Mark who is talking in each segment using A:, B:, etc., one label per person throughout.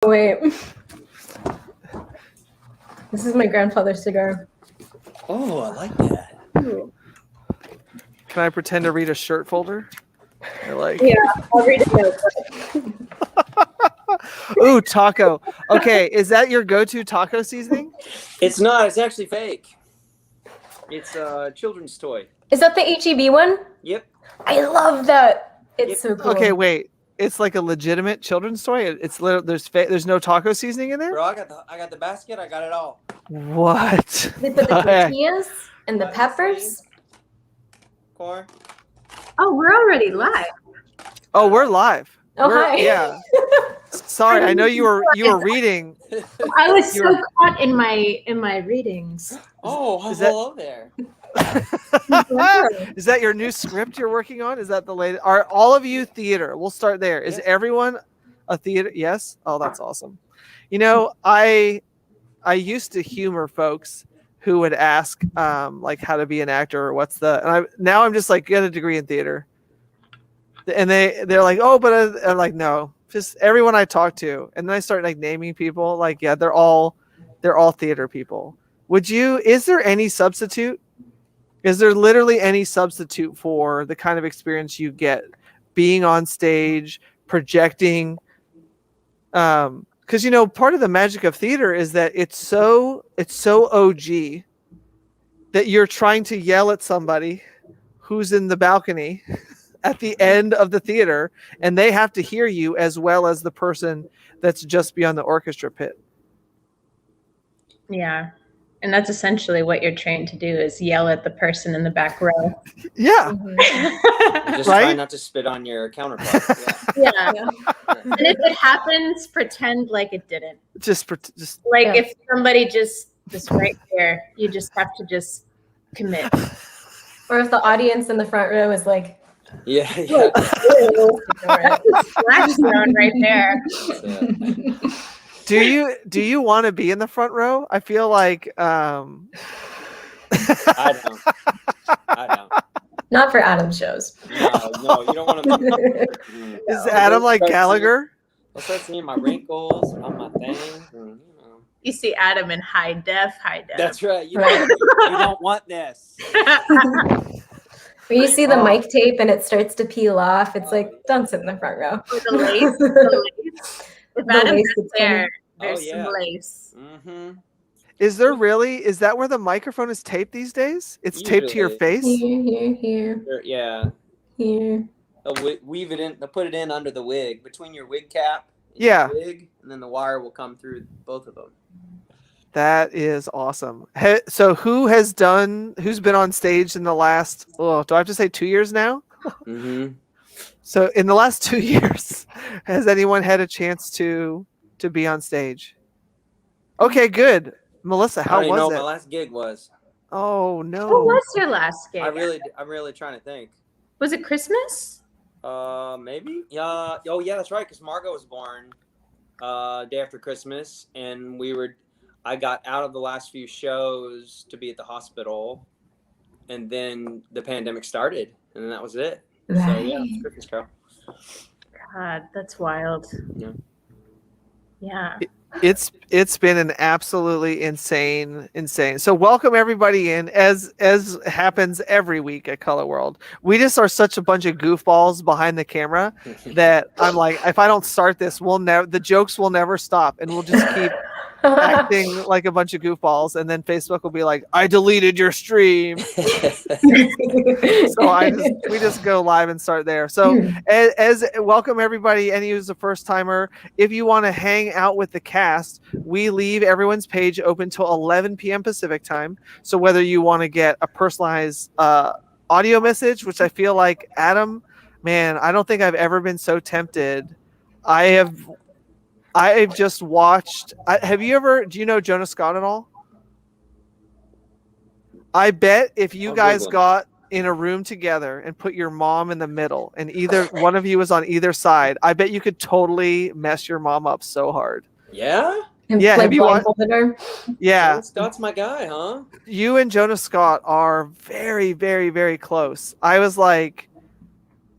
A: Wait. This is my grandfather's cigar.
B: Oh, I like that.
A: Ooh.
C: Can I pretend to read a shirt folder?
A: Yeah, I'll read a note.
C: Ooh, taco. Okay, is that your go-to taco seasoning?
B: It's not. It's actually fake. It's a children's toy.
A: Is that the HEB one?
B: Yep.
A: I love that. It's
B: Yep.
A: so cool.
C: Okay, wait. It's like a legitimate children's toy. It's there's no taco seasoning in there.
B: Bro, I got the basket. I got it all.
C: What?
A: They put the tortillas and the peppers.
B: Corn.
D: Oh, we're already live.
C: Oh, we're live.
A: Oh, hi.
C: Yeah. Sorry, I know you were reading.
D: I was so caught in my readings.
B: Oh, hello there.
C: Is that your new script you're working on? Is that the latest? Are all of you theater? We'll start there. Is everyone a theater? Yes. Oh, that's awesome. You know, I used to humor folks who would ask like how to be an actor or now I'm just like, get a degree in theater. And they're like, oh, but I'm like, no, just everyone I talk to. And then I start like naming people like, yeah, they're all theater people. Is there any substitute? Is there literally any substitute for the kind of experience you get being on stage, projecting? Because, you know, part of the magic of theater is that it's so OG that you're trying to yell at somebody who's in the balcony at the end of the theater, and they have to hear you as well as the person that's just beyond the orchestra pit.
D: Yeah. And that's essentially what you're trained to do is yell at the person in the back row.
C: Yeah.
B: Just
C: Right?
B: try not to spit on your counterpart.
D: Yeah. And if it happens, pretend like it didn't.
C: Just
D: Like if somebody just right there, you just have to just commit.
A: Or if the audience in the front row is like,
B: Yeah.
D: That's a splash zone right there.
C: Do you want to be in the front row? I feel like
B: I don't.
A: not for Adam's shows.
B: No, you don't want to.
C: Is Adam like Gallagher?
B: I'll start seeing my wrinkles on my thing.
D: You see Adam in high def.
B: That's right. You don't want this.
A: When you see the mic tape and it starts to peel off, it's like, don't sit in the front row.
D: With the lace. If Adam's there, there's
B: yeah.
D: some lace.
B: Mm-hmm.
C: Is there really? Is that where the microphone is taped these days? It's taped to your face?
A: Here.
B: Yeah.
A: Here.
B: They'll weave it in. They'll put it in under the wig, between your wig cap and
C: Yeah.
B: your wig, and then the wire will come through both of them.
C: That is awesome. So who's been on stage in the last, do I have to say 2 years now?
B: Mm-hmm.
C: So in the last 2 years, has anyone had a chance to be on stage? Okay, good. Melissa, how
B: I don't even know
C: was
B: what
C: it?
B: my last gig was.
C: Oh no.
D: What was your last gig?
B: I'm really trying to think.
D: Was it Christmas?
B: Maybe. Yeah. Oh, yeah, that's right. Because Margot was born day after Christmas, and I got out of the last few shows to be at the hospital, and then the pandemic started, and then that was it. So yeah, it was Christmas Carol.
D: God, that's wild. Yeah.
C: It's been an absolutely insane. So welcome everybody in, as happens every week at Colorworld. We just are such a bunch of goofballs behind the camera that I'm like, if I don't start this, the jokes will never stop, and we'll just keep acting like a bunch of goofballs, and then Facebook will be like, I deleted your stream. So we just go live and start there. So as welcome everybody, any who's a first timer. If you want to hang out with the cast, we leave everyone's page open till 11 p.m. Pacific time. So whether you want to get a personalized audio message, which I feel like Adam, man, I don't think I've ever been so tempted. I've just watched. Do you know Jonah Scott at all? I bet if you guys got in a room together and put your mom in the middle and either one of you was on either side, I bet you could totally mess your mom up so hard.
B: Yeah?
C: Yeah,
A: Like
C: have you watched? Yeah.
B: Scott's my guy, huh?
C: You and Jonah Scott are very, very, very close. I was like,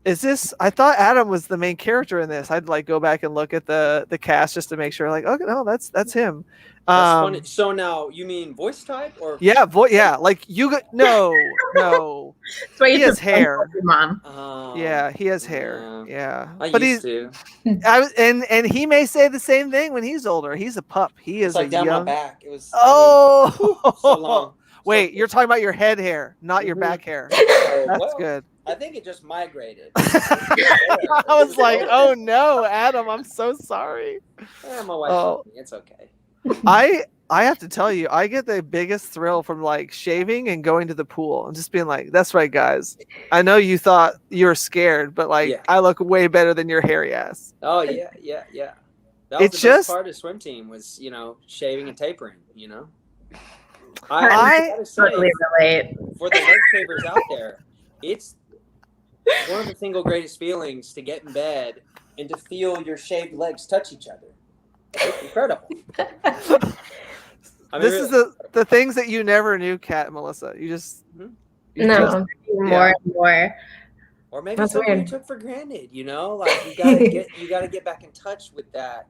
C: Is this? I thought Adam was the main character in this. I'd like go back and look at the cast just to make sure. Like, okay, no, that's him.
B: That's funny. So now you mean voice type or?
C: Yeah, yeah. Like you got no.
D: That's why you
C: He has
D: took phone
C: hair.
D: calls, your mom.
C: Yeah, he has hair. Yeah,
B: I used to.
C: And he may say the same thing when he's older. He's a pup. He is
B: like
C: a
B: down
C: young.
B: my back. It was.
C: Oh,
B: so long.
C: Wait, you're talking about your head hair, not your back hair.
B: Oh,
C: That's
B: well,
C: good.
B: I think it just migrated.
C: I was like, oh no, Adam, I'm so sorry.
B: My wife told me it's okay.
C: I have to tell you, I get the biggest thrill from like shaving and going to the pool and just being like, that's right, guys. I know you thought you were scared, but like I look way better than your hairy ass.
B: Oh yeah. That was the best part of swim team was, shaving and tapering,
D: I totally relate.
B: For the leg shavers out there, it's one of the single greatest feelings to get in bed and to feel your shaved legs touch each other. It's incredible.
C: This is the things that you never knew, Kat and Melissa. You just
D: more and more.
B: Or maybe something you took for granted, like you gotta get back in touch with that.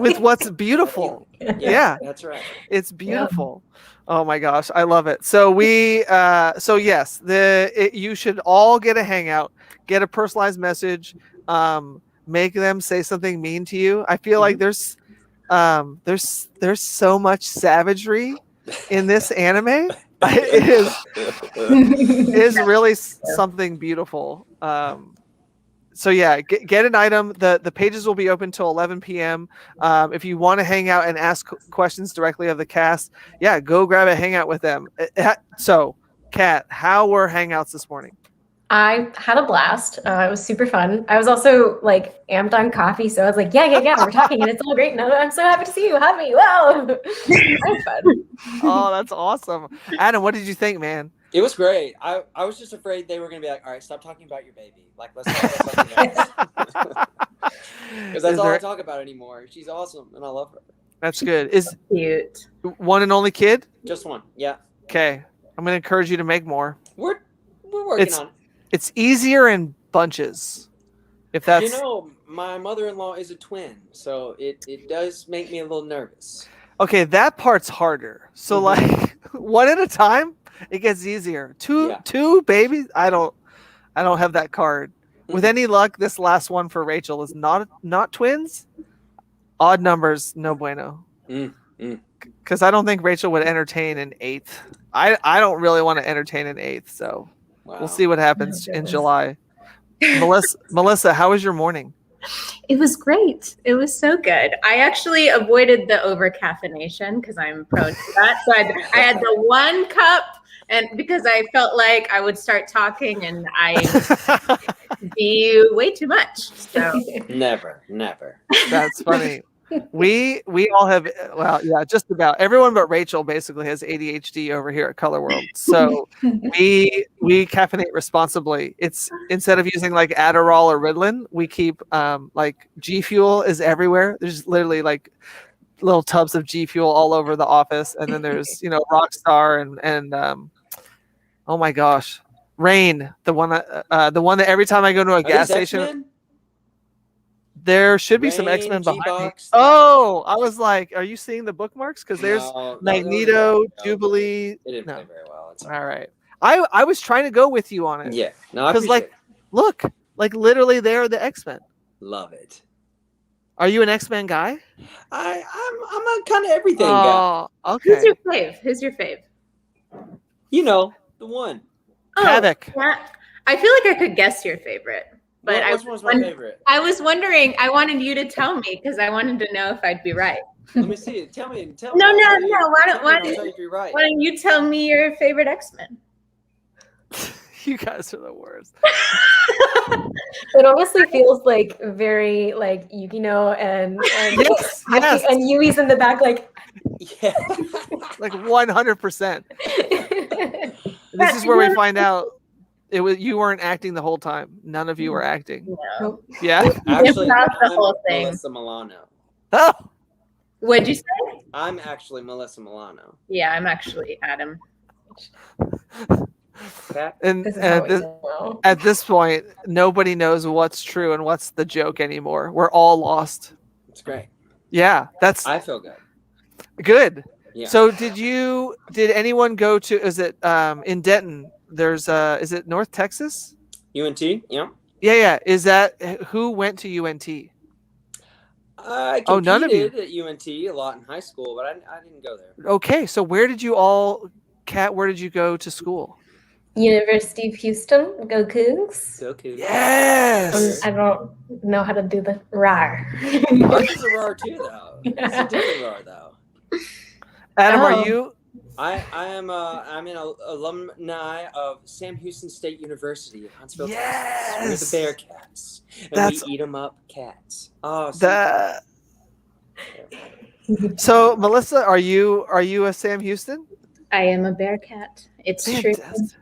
C: With what's beautiful. Yeah,
B: that's right.
C: It's beautiful. Yeah. Oh my gosh, I love it. So yes, you should all get a hangout, get a personalized message, make them say something mean to you. I feel like there's so much savagery in this anime. It is really something beautiful. So yeah, get an item. The pages will be open till 11 p.m. If you want to hang out and ask questions directly of the cast, go grab a hangout with them. So, Kat, how were hangouts this morning?
A: I had a blast. It was super fun. I was also like amped on coffee, so I was like, yeah, we're talking and it's all great. No, I'm so happy to see you. Hug me. Wow. That was fun.
C: Oh, that's awesome. Adam, what did you think, man?
B: It was great. I was just afraid they were going to be like, all right, stop talking about your baby. Like, let's talk about something else. Because that's all I talk about anymore. She's awesome, and I love her.
C: That's good. Is
D: cute.
C: One and only kid?
B: Just one, yeah.
C: Okay. I'm going to encourage you to make more.
B: We're working on it.
C: It's easier in bunches. If that's
B: my mother-in-law is a twin, so it does make me a little nervous.
C: Okay, that part's harder. So like one at a time, it gets easier. Two babies, I don't have that card. With any luck, this last one for Rachel is not twins. Odd numbers, no bueno. Because I don't think Rachel would entertain an eighth. I don't really want to entertain an eighth, so we'll see what happens in July. Melissa, how was your morning?
D: It was great. It was so good. I actually avoided the over-caffeination because I'm prone to that. So I had the 1 cup, and because I felt like I would start talking and I be way too much. So
B: never.
C: That's funny. We all have, just about everyone but Rachel basically has ADHD over here at Colorworld. So we caffeinate responsibly. It's instead of using like Adderall or Ritalin, we keep like G Fuel is everywhere. There's literally like little tubs of G Fuel all over the office, and then there's Rockstar and oh my gosh, Rain, the one that every time I go to a gas station.
B: X-Men?
C: There should be some X-Men behind me. Oh, I was like, are you seeing the bookmarks? Because there's Magneto, Jubilee.
B: It didn't play very well.
C: All right. I was trying to go with you on it.
B: Yeah. No,
C: because look, like literally they're the X-Men.
B: Love it.
C: Are you an X-Men guy?
B: I'm a kind of everything guy.
C: Okay.
D: Who's your fave?
B: The one.
C: Havoc.
D: Yeah. I feel like I could guess your favorite. But
B: which one's my favorite?
D: I was wondering. I wanted you to tell me because I wanted to know if I'd be right.
B: Let me see. Tell me.
D: No. Why don't you tell me your favorite X-Men?
C: You guys are the worst.
A: It honestly feels like very like Yukino and
C: yes.
A: And Yui's in the back like
C: like 100%. This is where we find out. It was you weren't acting the whole time. None of you were acting.
D: No.
C: Yeah.
B: Actually,
D: the
B: I'm
D: whole thing.
B: Melissa Molano.
C: Oh.
D: What'd you say?
B: I'm actually Melissa Molano.
D: Yeah, I'm actually Adam.
B: Cat.
C: And
A: This is how we know.
C: at this point, nobody knows what's true and what's the joke anymore. We're all lost.
B: It's great.
C: Yeah, that's
B: I feel good.
C: good.
B: Yeah.
C: So did anyone go to, is it in Denton? There's is it North Texas?
B: UNT. Yeah.
C: Yeah. Is that who went to UNT?
B: I competed
C: Oh, none of you.
B: at UNT a lot in high school, but I didn't go there.
C: Okay, so where did you all, Kat, where did you go to school?
A: University of Houston, go Cougs.
B: So cool.
C: Yes.
A: I don't know how to do the rar.
B: Ours is a RAR too, though. It's a different RAR, though.
C: Adam,
A: Oh.
C: are you?
B: I'm an alumni of Sam Houston State University in Huntsville,
C: Yes.
B: Texas. We're the Bearcats, and
C: That's-
B: we eat 'em up cats. Oh,
C: So Melissa, are you a Sam Houston?
D: I am a bearcat. It's true.
C: Fantastic.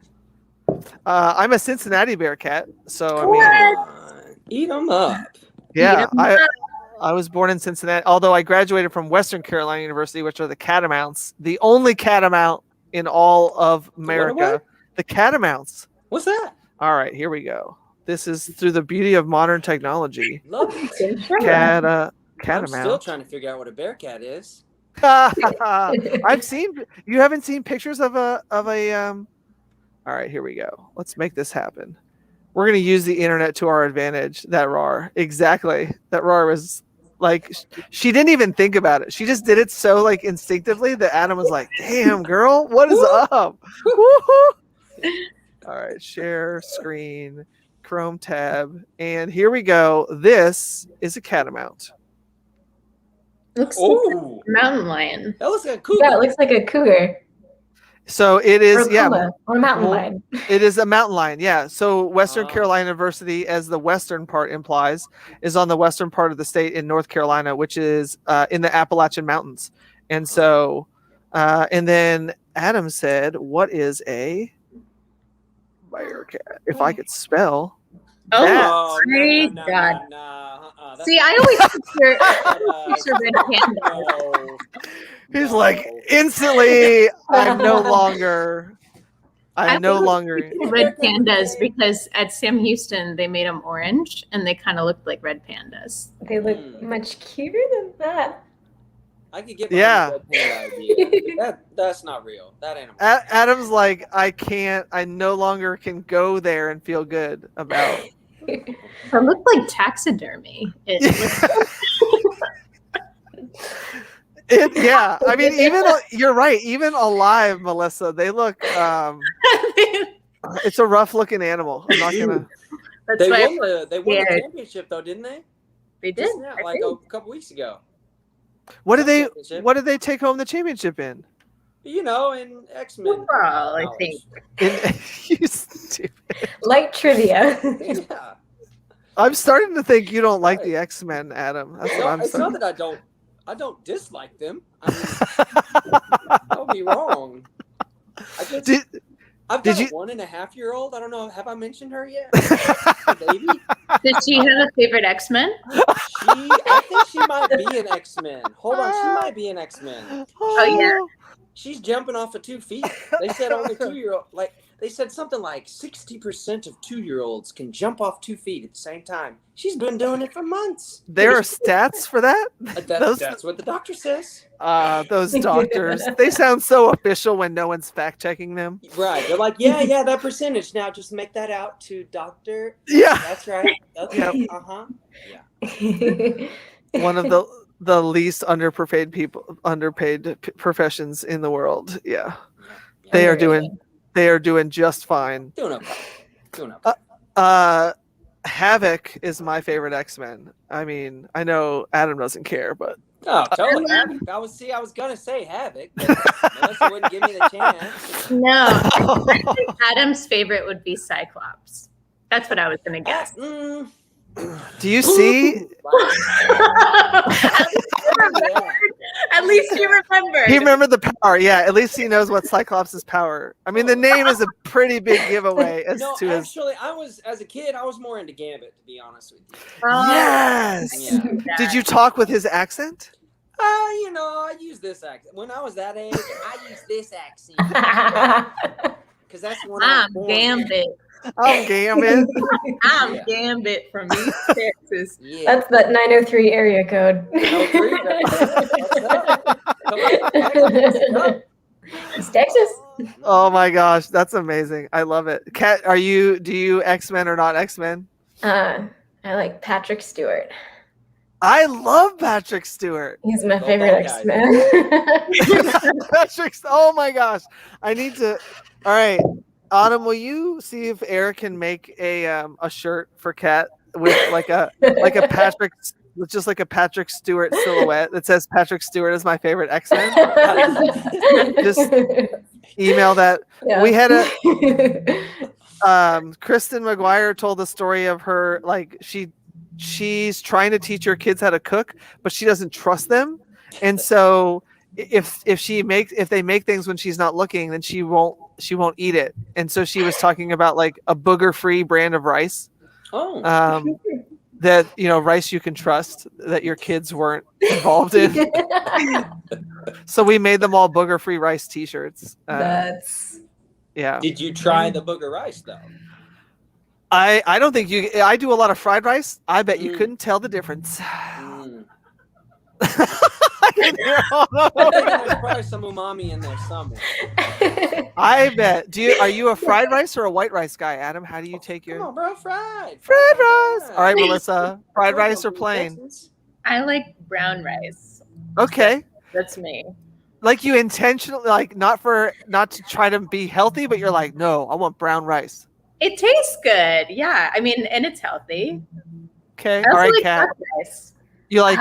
C: I'm a Cincinnati Bearcat, so I mean,
D: What?
B: Eat 'em up.
C: yeah,
D: Eat 'em
C: I was born in Cincinnati, although I graduated from Western Carolina University, which are the Catamounts, the only catamount in all of America.
B: What?
C: The Catamounts.
B: What's that?
C: All right, here we go. This is through the beauty of modern technology.
B: Love it.
D: It's true.
B: I'm
C: Catamount.
B: still trying to figure out what a Bearcat is.
C: I've seen. You haven't seen pictures of a. All right, here we go. Let's make this happen. We're gonna use the internet to our advantage. That RAR, exactly. That RAR was like she didn't even think about it. She just did it so like instinctively that Adam was like, "Damn, girl, what is up?" Woo-hoo. All right, share screen, Chrome tab, and here we go. This is a catamount.
D: Looks like
B: Oh,
D: a mountain lion.
B: that looks like a cougar.
A: Yeah, it looks like a cougar.
C: So it
A: Or
C: is,
A: a
C: yeah.
A: puma, or a mountain
C: Well,
A: lion.
C: It is a mountain lion, yeah. So Western
B: Oh.
C: Carolina University, as the western part implies, is on the western part of the state in North Carolina, which is in the Appalachian Mountains. And so, and then Adam said, "What is a bearcat?" If I could spell.
D: Oh,
C: That-
B: Oh,
D: Praise
B: no,
D: God.
B: That's
D: See, I always picture red panda.
B: no.
C: He's
B: No.
C: like, instantly, I'm no longer.
D: I
C: I'm no
D: was-
C: longer.
D: Red pandas because at Sam Houston they made them orange and they kind of looked like red pandas.
A: They look
B: Hmm.
A: much cuter than that.
B: I could get
C: Yeah.
B: behind the red panda idea. That's not real. That animal.
C: Adam's like, I can't. I no longer can go there and feel good about.
D: It looked like taxidermy.
C: Yeah, I mean, even you're right. Even alive, Melissa, they look. It's a rough looking animal. I'm not gonna.
D: That's
B: They
D: why
B: won the
D: Yeah.
B: championship though, didn't they?
D: they did.
B: Just now,
D: I
B: like
D: think.
B: a couple weeks ago.
C: What did they?
B: Championship.
C: What did they take home the championship in?
B: You know, in X-Men.
D: Football, I think.
C: You stupid.
A: Light trivia.
B: Yeah.
C: I'm starting to think you don't like the X-Men, Adam. That's what
B: No,
C: I'm
B: it's not
C: starting.
B: that I don't dislike them. I mean, don't be wrong. I just,
C: Did,
B: I've
C: did
B: got
C: you-
B: a 1.5-year-old. I don't know. Have I mentioned her yet? The baby.
D: Did she have a favorite X-Men?
B: I think she might be an X-Men. Hold on, she might be an X-Men.
D: Oh, yeah.
B: She's jumping off of 2 feet. They said only 2-year-old. Like they said something like 60% of 2-year-olds can jump off 2 feet at the same time. She's been doing it for months.
C: There are stats for that.
B: That's what the doctor says.
C: Those doctors. They sound so official when no one's fact checking them.
B: Right. They're like, yeah, that percentage. Now just make that out to doctor.
C: Yeah.
B: That's right. Okay.
C: Yep.
B: Uh-huh.
C: One of the least underpaid professions in the world. Yeah. They are doing just fine.
B: Doing okay.
C: Havoc is my favorite X-Men. I mean, I know Adam doesn't care, but
B: Oh, totally. Havoc. I was gonna say Havoc, but Melissa wouldn't give me the chance.
D: No. I think Adam's favorite would be Cyclops. That's what I was going to guess.
C: do you see?
D: At least you remembered.
C: He remembered the power. Yeah, at least he knows what Cyclops' power. I mean, the name is a pretty big giveaway as
B: No,
C: to his.
B: actually, as a kid, I was more into Gambit, to be honest with you.
C: Yes.
B: Yeah.
C: Did you talk with his accent?
B: You know, I use this accent. When I was that age, I used this accent. because that's when I
D: I'm
B: was born.
D: Gambit.
C: I'm Gambit.
D: I'm
B: Yeah.
D: Gambit from East Texas.
B: Yeah.
A: That's that 903 area code.
B: 903, what's up? Come on, Texas, what's up?
A: It's Texas.
C: Oh my gosh, that's amazing. I love it. Kat, do you X-Men or not X-Men?
A: I like Patrick Stewart.
C: I love Patrick Stewart.
A: He's my
B: Go
A: favorite
B: Buckeyes.
A: X-Men.
C: Oh my gosh. I need to. All right. Autumn, will you see if Eric can make a shirt for Kat with like a Patrick with just like a Patrick Stewart silhouette that says Patrick Stewart is my favorite X-Men? Just email that.
A: Yeah.
C: We had Kristen McGuire told the story of her, like she's trying to teach her kids how to cook, but she doesn't trust them. And so if they make things when she's not looking, then she won't eat it. And so she was talking about like a booger-free brand of rice.
B: Oh.
C: That, rice you can trust, that your kids weren't involved in. So we made them all booger-free rice t-shirts.
A: That's
C: Yeah.
B: Did you try the booger rice though?
C: I don't think I do a lot of fried rice. I bet you couldn't tell the difference.
B: Mm.
C: I can hear all
B: I
C: over.
B: think there's probably some umami in there somewhere.
C: I bet. Are you a fried rice or a white rice guy, Adam? How do you take
B: Come
C: your
B: on, bro, fried
C: rice? All right, Melissa. Fried rice or plain?
D: I like brown rice.
C: Okay.
D: That's me.
C: Like you intentionally, like not to try to be healthy, but you're like, no, I want brown rice.
D: It tastes good. Yeah. I mean, and it's healthy.
C: Okay.
D: I
C: All
D: also
C: right,
D: like
C: Kat.
D: duck rice.
C: You like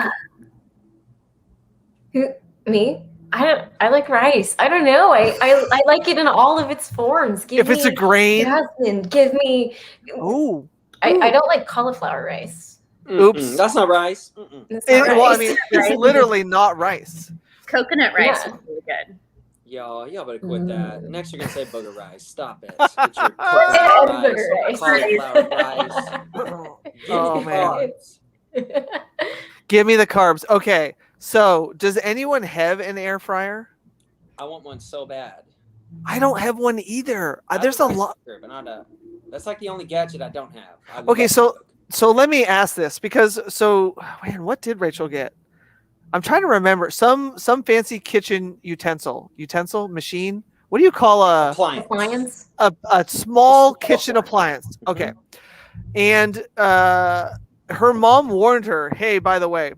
A: me. I like rice. I don't know. I like it in all of its forms.
C: if it's a grain?
A: jasmine. Give me.
C: Ooh.
A: I don't like cauliflower rice.
C: Oops.
B: That's not rice. Mm-mm.
A: It's not
C: Well, I
A: rice.
C: mean, it's literally not rice.
D: Coconut rice
A: Yeah.
D: is really good.
B: Y'all better quit that. Next, you're gonna say booger rice. Stop it.
C: Oh,
B: With your
A: Yeah,
B: coconut
A: booger
B: rice,
A: rice.
B: cauliflower rice.
C: Oh,
B: Give me
C: man.
B: carbs.
C: Give me the carbs. Okay. So, does anyone have an air fryer?
B: I want one so bad.
C: I don't have one either.
B: I have
C: There's a
B: rice
C: lot.
B: cooker, but not a. That's like the only gadget I don't have. I
C: Okay,
B: love to
C: so
B: cook.
C: So let me ask this because man, what did Rachel get? I'm trying to remember some fancy kitchen utensil machine. What do you call
A: Appliance.
C: a small kitchen appliance? Okay, and her mom warned her, hey, by the way,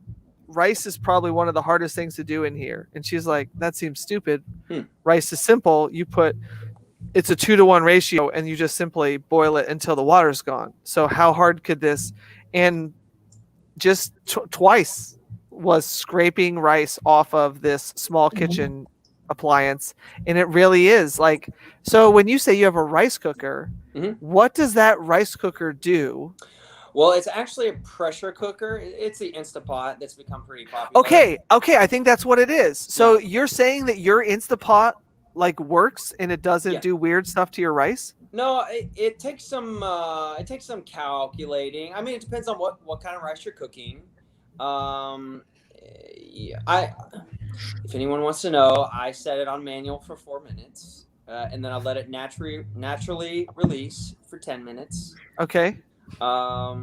C: rice is probably one of the hardest things to do in here, and she's like, that seems stupid. Rice is simple. It's a 2-to-1 ratio, and you just simply boil it until the water's gone. So how hard could this? And just twice was scraping rice off of this small kitchen appliance, and it really is like. So when you say you have a rice cooker, what does that rice cooker do?
B: Well, it's actually a pressure cooker. It's the Instapot that's become pretty popular.
C: Okay, I think that's what it is. So you're saying that your Instapot like works and it doesn't do weird stuff to your rice?
B: No, it takes some calculating. I mean, it depends on what kind of rice you're cooking. If anyone wants to know, I set it on manual for 4 minutes, and then I let it naturally release for 10 minutes.
C: Okay.
B: But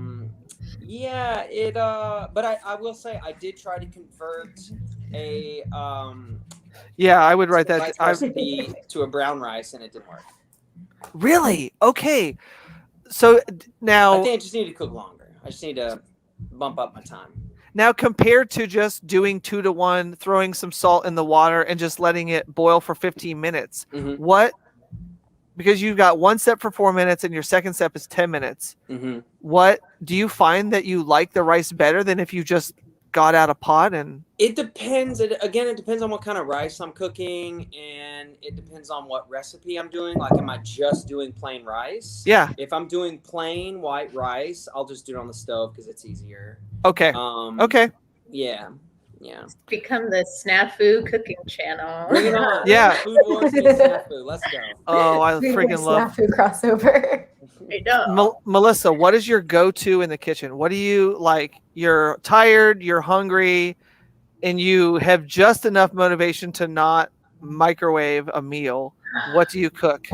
B: I will say I did try to convert a
C: I would write that
B: rice recipe to a brown rice, and it didn't work.
C: Really? Okay. So now
B: I think I just need to cook longer. I just need to bump up my time.
C: Now, compared to just doing 2-to-1, throwing some salt in the water and just letting it boil for 15 minutes, because you've got one step for 4 minutes and your second step is 10 minutes. What do you find that you like the rice better than if you just got out a pot? And
B: it depends. It depends on what kind of rice I'm cooking, and it depends on what recipe I'm doing. Like, am I just doing plain rice?
C: Yeah.
B: If I'm doing plain white rice, I'll just do it on the stove because it's easier.
C: Okay.
B: Okay. Yeah.
D: Become the SNAFU cooking channel.
B: Bring it on.
C: Yeah.
B: Food Wars meets SNAFU. Let's go.
C: Oh, I freaking love
A: SNAFU crossover.
C: Melissa, what is your go-to in the kitchen? What do you like? You're tired, you're hungry, and you have just enough motivation to not microwave a meal. What do you cook?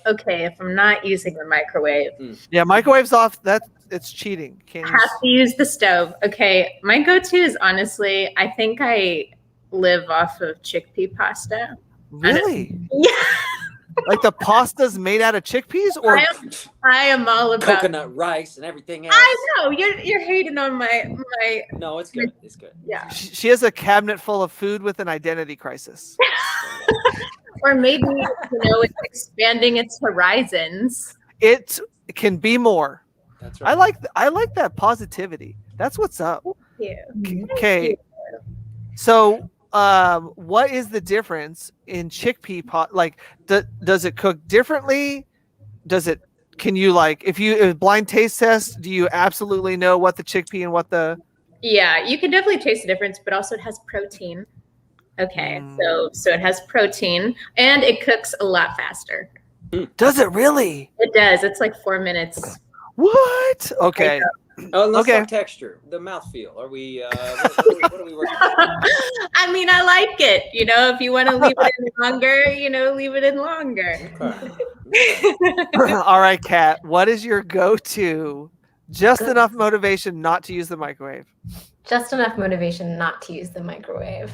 D: okay, if I'm not using the microwave,
C: Yeah, microwave's off. It's cheating.
D: I have to use the stove. Okay, my go-to is honestly, I think I live off of chickpea pasta.
C: Really?
D: Yeah,
C: Like the pasta's made out of chickpeas, or
D: I am all about
B: Coconut rice and everything else.
D: I know you're hating on my.
B: No, it's good. It's good.
D: Yeah.
C: she has a cabinet full of food with an identity crisis.
D: Or maybe it's expanding its horizons.
C: It can be more.
B: That's right.
C: I like that positivity. That's what's up.
D: Yeah.
C: Okay. So, what is the difference in chickpea pot? Like, does it cook differently? Can you, like, if blind taste test, do you absolutely know what the chickpea and what the?
D: Yeah, you can definitely taste the difference, but also it has protein. Okay, so it has protein and it cooks a lot faster.
C: Does it really?
D: It does. It's like 4 minutes.
C: What? Okay.
B: Oh, let's
C: Okay.
B: talk texture. The mouthfeel. Are we? What are we working on?
D: I mean, I like it. If you want to leave it in longer, leave it in longer.
B: Okay.
C: All right, Kat. What is your go-to? Just enough motivation not to use the microwave.
A: Just enough motivation not to use the microwave.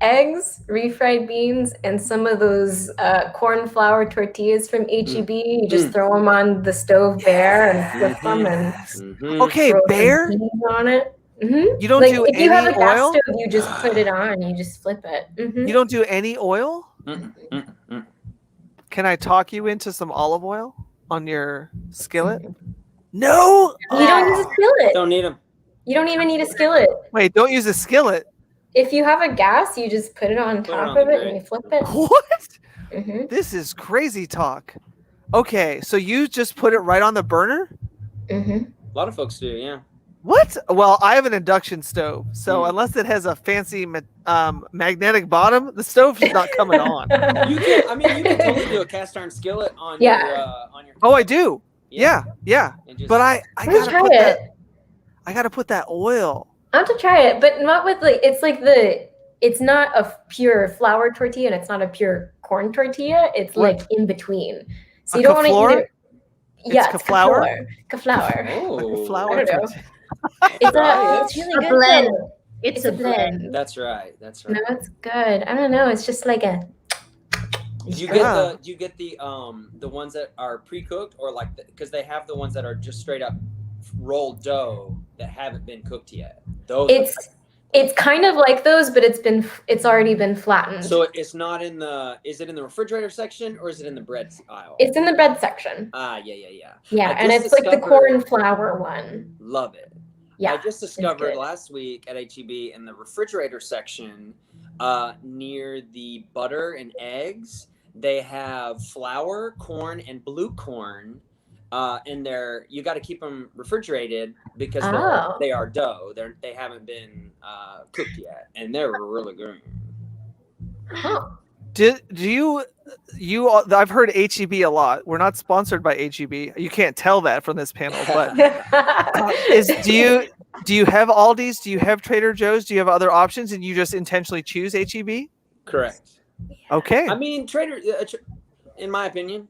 A: Eggs, refried beans, and some of those corn flour tortillas from HEB. You just throw them on the stove bare and flip them and
C: Okay,
A: throw
C: bare.
A: some cheese on it. Mm-hmm.
C: You don't
A: Like
C: do
A: if you have
C: any
A: a gas
C: oil.
A: stove, you just put it on. You just flip it. Mm-hmm.
C: You don't do any oil. Can I talk you into some olive oil on your skillet? No.
A: You don't use a skillet.
B: Don't need them.
A: You don't even need a skillet.
C: Wait, don't use a skillet.
A: If you have a gas, you just put it on top
B: on
A: of
B: the
A: it and you flip it.
C: What?
A: Mm-hmm.
C: This is crazy talk. Okay, so you just put it right on the burner?
A: Mm-hmm.
B: A lot of folks do. Yeah.
C: What? Well, I have an induction stove, so unless it has a fancy magnetic bottom, the stove is not coming on.
B: You can totally do a cast iron skillet on your on your.
C: Oh, I do. Yeah.
B: And just,
C: But I
A: Let's
C: gotta
A: try
C: put
A: it.
C: that. I gotta put that oil.
A: I have to try it, but not with it's not a pure flour tortilla and it's not a pure corn tortilla. It's like in between. So you don't want to eat it. Yeah, it's
C: flour.
A: Flour.
B: Oh,
C: Flour
A: I don't know.
C: tortilla.
A: It's really
D: A
A: good.
D: blend.
A: though.
D: It's a blend.
B: That's right. That's right.
A: No, it's good. I don't know. It's just like a.
B: Do you get the ones that are pre-cooked, or like because they have the ones that are just straight up rolled dough that haven't been cooked yet. Those
A: It's kind of like those, but it's already been flattened.
B: So it's not in the. Is it in the refrigerator section or is it in the bread aisle?
A: It's in the bread section.
B: Yeah.
A: Yeah, and it's like the corn flour one.
B: Love it.
A: Yeah,
B: I just discovered last week at HEB in the refrigerator section, near the butter and eggs, they have flour, corn, and blue corn. And you got to keep them refrigerated because they are dough. They haven't been cooked yet, and they're really good.
A: Huh.
C: Do you? I've heard HEB a lot. We're not sponsored by HEB. You can't tell that from this panel, but do you have Aldi's? Do you have Trader Joe's? Do you have other options, and you just intentionally choose HEB?
B: Correct.
C: Okay.
B: I mean, in my opinion,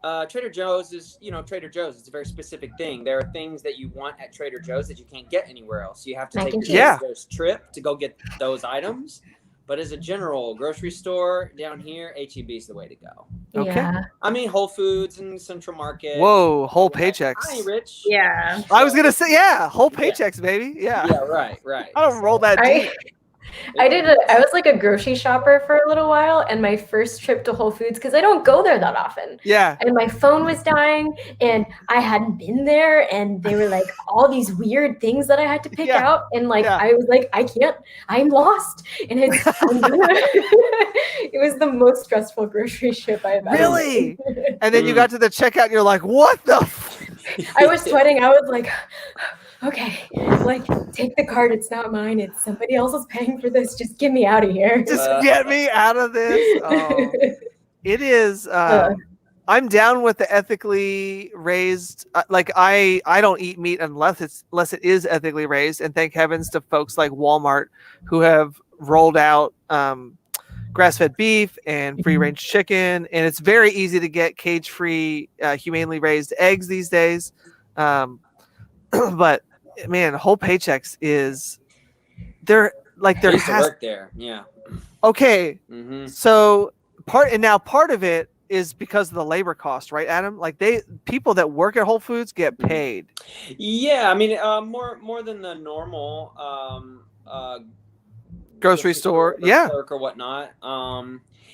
B: Trader Joe's is, Trader Joe's. It's a very specific thing. There are things that you want at Trader Joe's that you can't get anywhere else. You have to take your Trader Joe's trip to go get those items. But as a general grocery store down here, HEB is the way to go.
C: Okay.
A: Yeah.
B: I mean, Whole Foods and Central Market.
C: Whole paychecks.
B: Hi, Rich.
D: Yeah.
C: I was gonna say, whole paychecks, baby. Yeah.
B: Yeah, right.
C: I don't roll that deep.
A: I was like a grocery shopper for a little while, and my first trip to Whole Foods, because I don't go there that often.
C: Yeah.
A: And my phone was dying, and I hadn't been there, and they were like all these weird things that I had to pick out, and I was like, I can't, I'm lost, and it was the most stressful grocery trip I've ever.
C: Really? And then you got to the checkout, and you're like, what the?
A: I was sweating. I was like, okay, take the card. It's not mine. It's somebody else is paying for this. Just get me out of here.
C: Just get me out of this. Oh. It is. I'm down with the ethically raised. I don't eat meat unless it is ethically raised. And thank heavens to folks like Walmart who have rolled out grass-fed beef and free-range chicken, and it's very easy to get cage-free, humanely raised eggs these days. But man, whole paychecks is there. Like
B: I
C: there
B: used to
C: has
B: work there. Yeah.
C: okay.
B: Mm-hmm.
C: So part of it is because of the labor cost, right, Adam? Like people that work at Whole Foods get paid.
B: Yeah, I mean, more than the normal
C: Grocery store, yeah.
B: clerk or whatnot.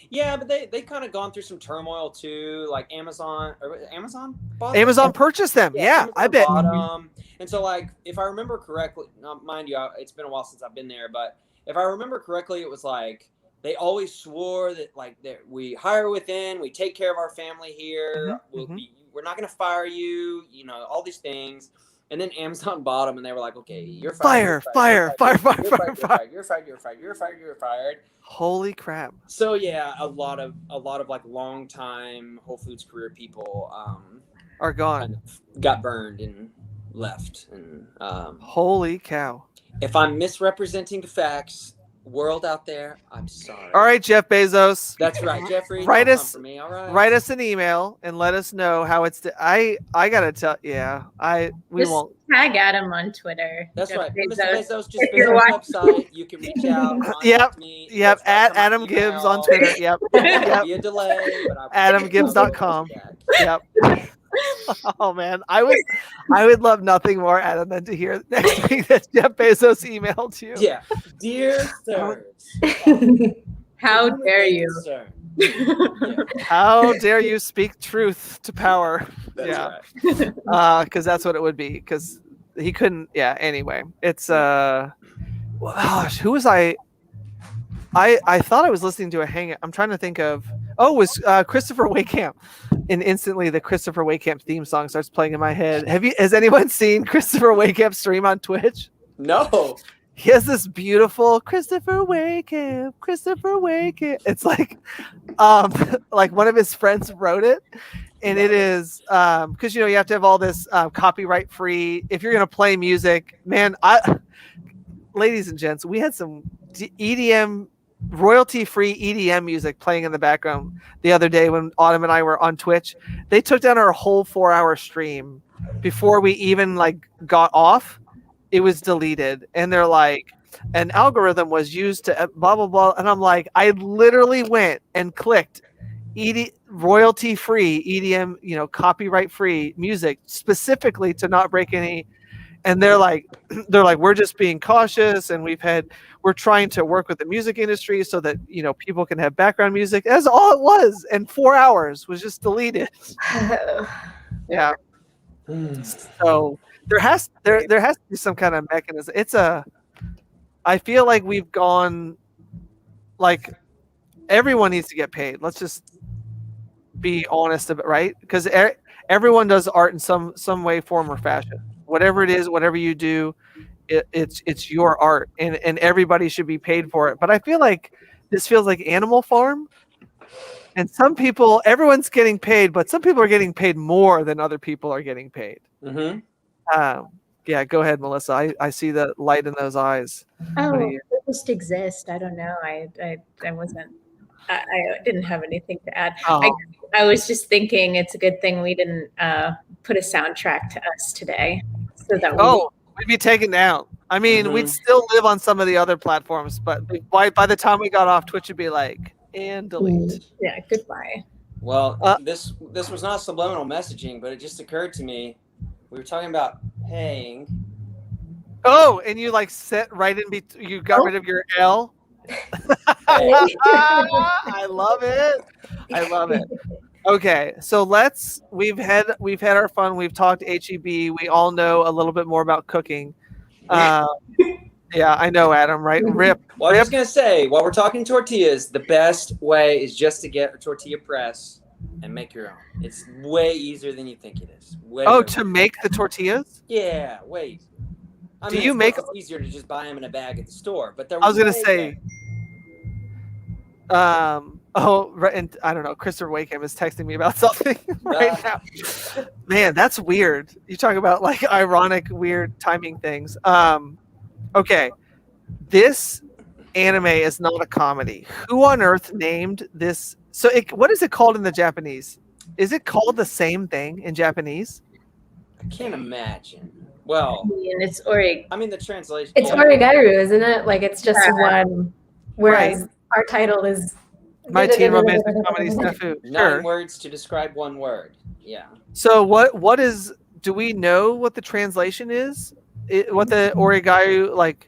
B: Yeah, but they kind of gone through some turmoil too. Like Amazon bought them?
C: Amazon purchased them. Yeah,
B: Amazon
C: I bet.
B: bought them. And so, like, if I remember correctly, now, mind you, it's been a while since I've been there, but if I remember correctly, it was like they always swore that we hire within, we take care of our family here, we're not going to fire you, you know, all these things. And then Amazon bought them, and they were like, "Okay, you're fired. Fire. You're fired."
C: Holy crap!
B: So yeah, a lot of like long time Whole Foods career people
C: are gone,
B: kind of got burned and left. And
C: holy cow!
B: If I'm misrepresenting the facts, world out there, I'm sorry.
C: All right, Jeff Bezos.
B: That's right, Jeffrey.
C: Write us
B: for me, all right?
C: Write us an email and let us know how it's. I gotta tell. Yeah, we
D: just
C: won't
D: tag Adam on Twitter.
B: That's
D: Jeff
B: right,
D: Bezos.
B: Mr. Bezos. Just visit our website. You can reach out.
C: Yep.
B: Me.
C: Yep.
B: That's
C: At
B: my
C: Adam
B: email.
C: Gibbs on Twitter. Yep. Yep.
B: Be a delay, but I
C: AdamGibbs.com. Yep. Oh man, I would love nothing more, Adam, than to hear next week that Jeff Bezos emailed you.
B: Yeah, dear sirs,
D: how dare you?
B: Yeah.
C: How dare you speak truth to power?
B: That's
C: yeah, because that's what it would be. Because he couldn't. Yeah. Anyway, it's gosh, who was I? I thought I was listening to a hang. I'm trying to think of. Oh, it was Christopher Wakehamp, and instantly the Christopher Wakehamp theme song starts playing in my head. Has anyone seen Christopher Wakehamp stream on Twitch?
B: No.
C: He has this beautiful Christopher Wakehamp. It's like one of his friends wrote it, and it is because you have to have all this copyright free. If you're gonna play music, man, ladies and gents, we had some EDM. Royalty-free EDM music playing in the background the other day when Autumn and I were on Twitch. They took down our whole 4-hour stream before we even got off. It was deleted, and they're like, an algorithm was used to blah blah blah. And I'm like, I literally went and clicked royalty-free EDM, copyright-free music specifically to not break any. And they're like, we're just being cautious, and we're trying to work with the music industry so that people can have background music. That's all it was, and 4 hours was just deleted. Yeah. So there has to be some kind of mechanism. I feel like we've gone, everyone needs to get paid. Let's just be honest about it, right? Because everyone does art in some way, form, or fashion. Whatever it is, whatever you do, it's your art, and everybody should be paid for it. But I feel like this feels like Animal Farm, and everyone's getting paid, but some people are getting paid more than other people are getting paid.
B: Mm-hmm.
C: Yeah, go ahead, Melissa. I see the light in those eyes.
D: Oh, they just exist. I don't know. I wasn't. I didn't have anything to add.
C: Oh.
D: I was just thinking it's a good thing we didn't put a soundtrack to us today, so that
C: we'd be taken down. I mean, we'd still live on some of the other platforms, but by the time we got off, Twitch would be like, and delete.
D: Yeah, goodbye.
B: Well, this was not subliminal messaging, but it just occurred to me. We were talking about paying.
C: Oh, and you set right in between. You got rid of your L. I love it. Okay, so we've had our fun. We've talked HEB. We all know a little bit more about cooking. Yeah, I know, Adam, right? Rip.
B: Well, I was gonna say, while we're talking tortillas, the best way is just to get a tortilla press and make your own. It's way easier than you think it is.
C: To make the tortillas?
B: Yeah, wait.
C: Do you make?
B: It's easier to just buy them in a bag at the store, but
C: I was gonna say. And I don't know. Christopher Wakeham is texting me about something right now. Man, that's weird. You talk about ironic, weird timing things. Okay, this anime is not a comedy. Who on earth named this? So what is it called in the Japanese? Is it called the same thing in Japanese?
B: I can't imagine. Well,
D: And it's Ori.
B: I mean the translation.
A: It's Origairu, isn't it? Like it's just one, whereas
C: Right.
A: our title is
C: My teen romantic comedy SNAFU.
B: 9
C: Sure.
B: words to describe one word. Yeah.
C: So what is? Do we know what the translation is? What the Origairu like?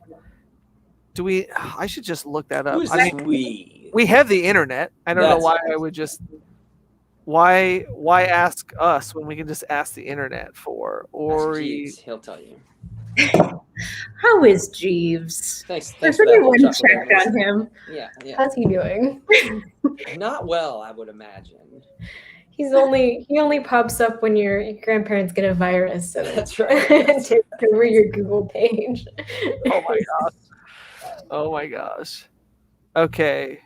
C: Do we? I should just look that up.
B: Who's
C: I mean,
B: we?
C: we have the internet. I don't know
B: That's
C: why
B: right.
C: I would just. Why ask us when we can just ask the internet for
B: Ask
C: Ori?
B: Jeeves, he'll tell you.
D: How is Jeeves?
B: Thanks
D: Has
B: for that.
D: anyone
B: chuckle
D: checked
B: there,
D: on him?
B: Yeah.
A: How's he doing?
B: Not well, I would imagine.
A: He only pops up when your grandparents get a virus and
B: That's right.
A: and takes over your Google page.
C: Oh my gosh. Oh my gosh. Okay.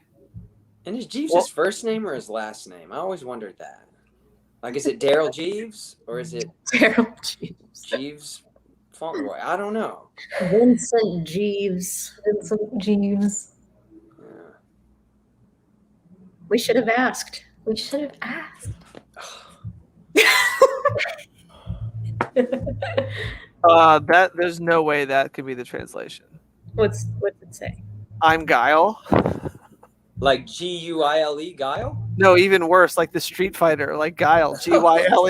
B: And is Jeeves his first name or his last name? I always wondered that. Like, is it Daryl Jeeves or is it
D: Daryl Jeeves.
B: Jeeves Fauntleroy? I don't know.
D: Vincent Jeeves.
A: Vincent Jeeves.
B: Yeah.
D: We should have asked.
A: We should have asked.
C: That there's no way that could be the translation.
D: What's it say?
C: I'm Guile.
B: Like Guile, Guile?
C: No, even worse, like the Street Fighter, like Guile, Gyle.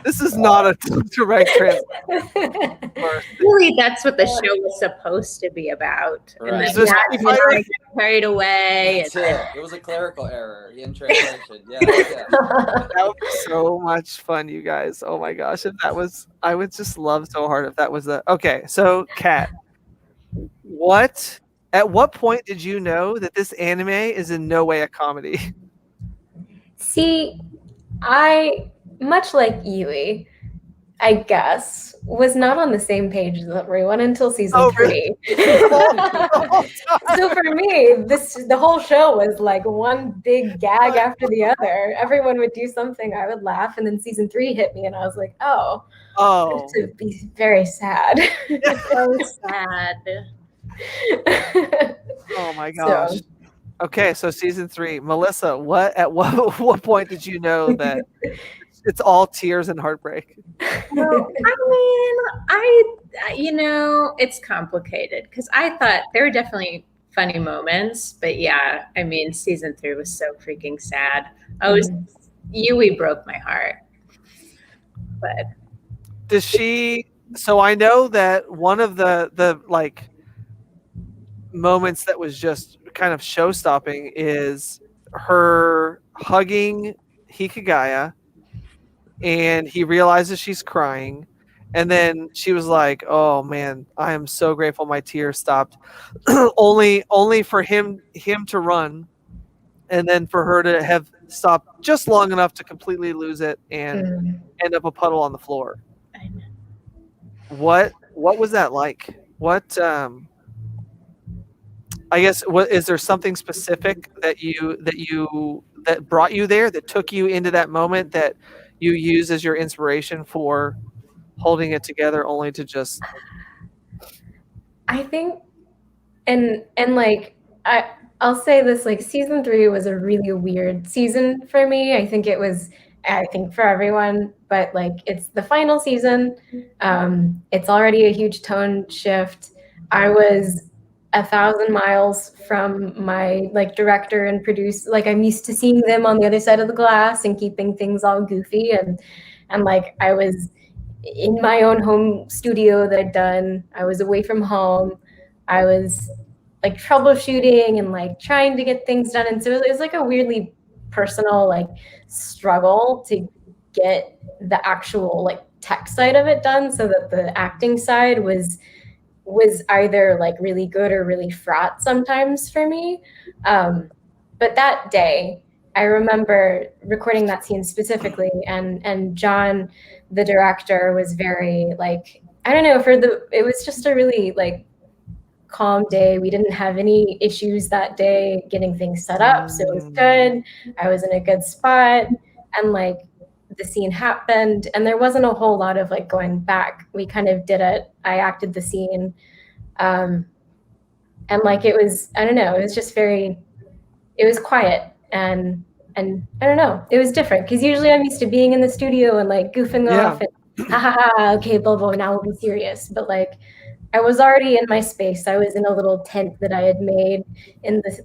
C: This is not a direct translation.
D: Really, that's what the show was supposed to be about.
B: Right.
D: And
C: Is
D: then
C: this
D: that
C: Street Fighter?
D: got carried away.
B: That's it. It was a clerical error in translation. Yeah.
C: That would be so much fun, you guys. Oh my gosh, if that was, I would just love so hard if that was the. Okay, so Kat, at what point did you know that this anime is in no way a comedy?
A: See, I, much like Yui, I guess, was not on the same page as everyone until season 3. So for me, the whole show was like one big gag after the other. Everyone would do something, I would laugh, and then season 3 hit me, and I was like, oh, this would be very sad.
D: So sad.
C: Oh my gosh. Okay, so season 3, Melissa, at what point did you know that it's all tears and heartbreak?
D: Well, it's complicated because I thought there were definitely funny moments, but yeah, I mean, season 3 was so freaking sad. Yui broke my heart. But
C: Does she? So I know that one of the like moments that was just kind of show-stopping is her hugging Hikigaya, and he realizes she's crying, and then she was like, "Oh man, I am so grateful my tears stopped." only for him to run, and then for her to have stopped just long enough to completely lose it and end up a puddle on the floor.
D: I know.
C: What was that like? What I guess is there something specific that brought you there, that took you into that moment, that you use as your inspiration for holding it together, only to just?
A: I think, and like I'll say this, like season 3 was a really weird season for me. I think for everyone, but like it's the final season. It's already a huge tone shift. I was 1,000 miles from my like director and producer. Like I'm used to seeing them on the other side of the glass and keeping things all goofy, and like I was in my own home studio that I'd done. I was away from home. I was like troubleshooting and like trying to get things done, and so it was like a weirdly personal like struggle to get the actual like tech side of it done, so that the acting side was either like really good or really fraught sometimes for me. But that day, I remember recording that scene specifically, and John, the director, was very like, I don't know, it was just a really like calm day. We didn't have any issues that day getting things set up, so it was good. I was in a good spot, and like the scene happened, and there wasn't a whole lot of like going back. We kind of did it. I acted the scene, like it was, I don't know, it was just it was quiet and I don't know, it was different because usually I'm used to being in the studio and like goofing off and ha ha ha, okay, Bobo, now we'll be serious. But like I was already in my space. I was in a little tent that I had made in this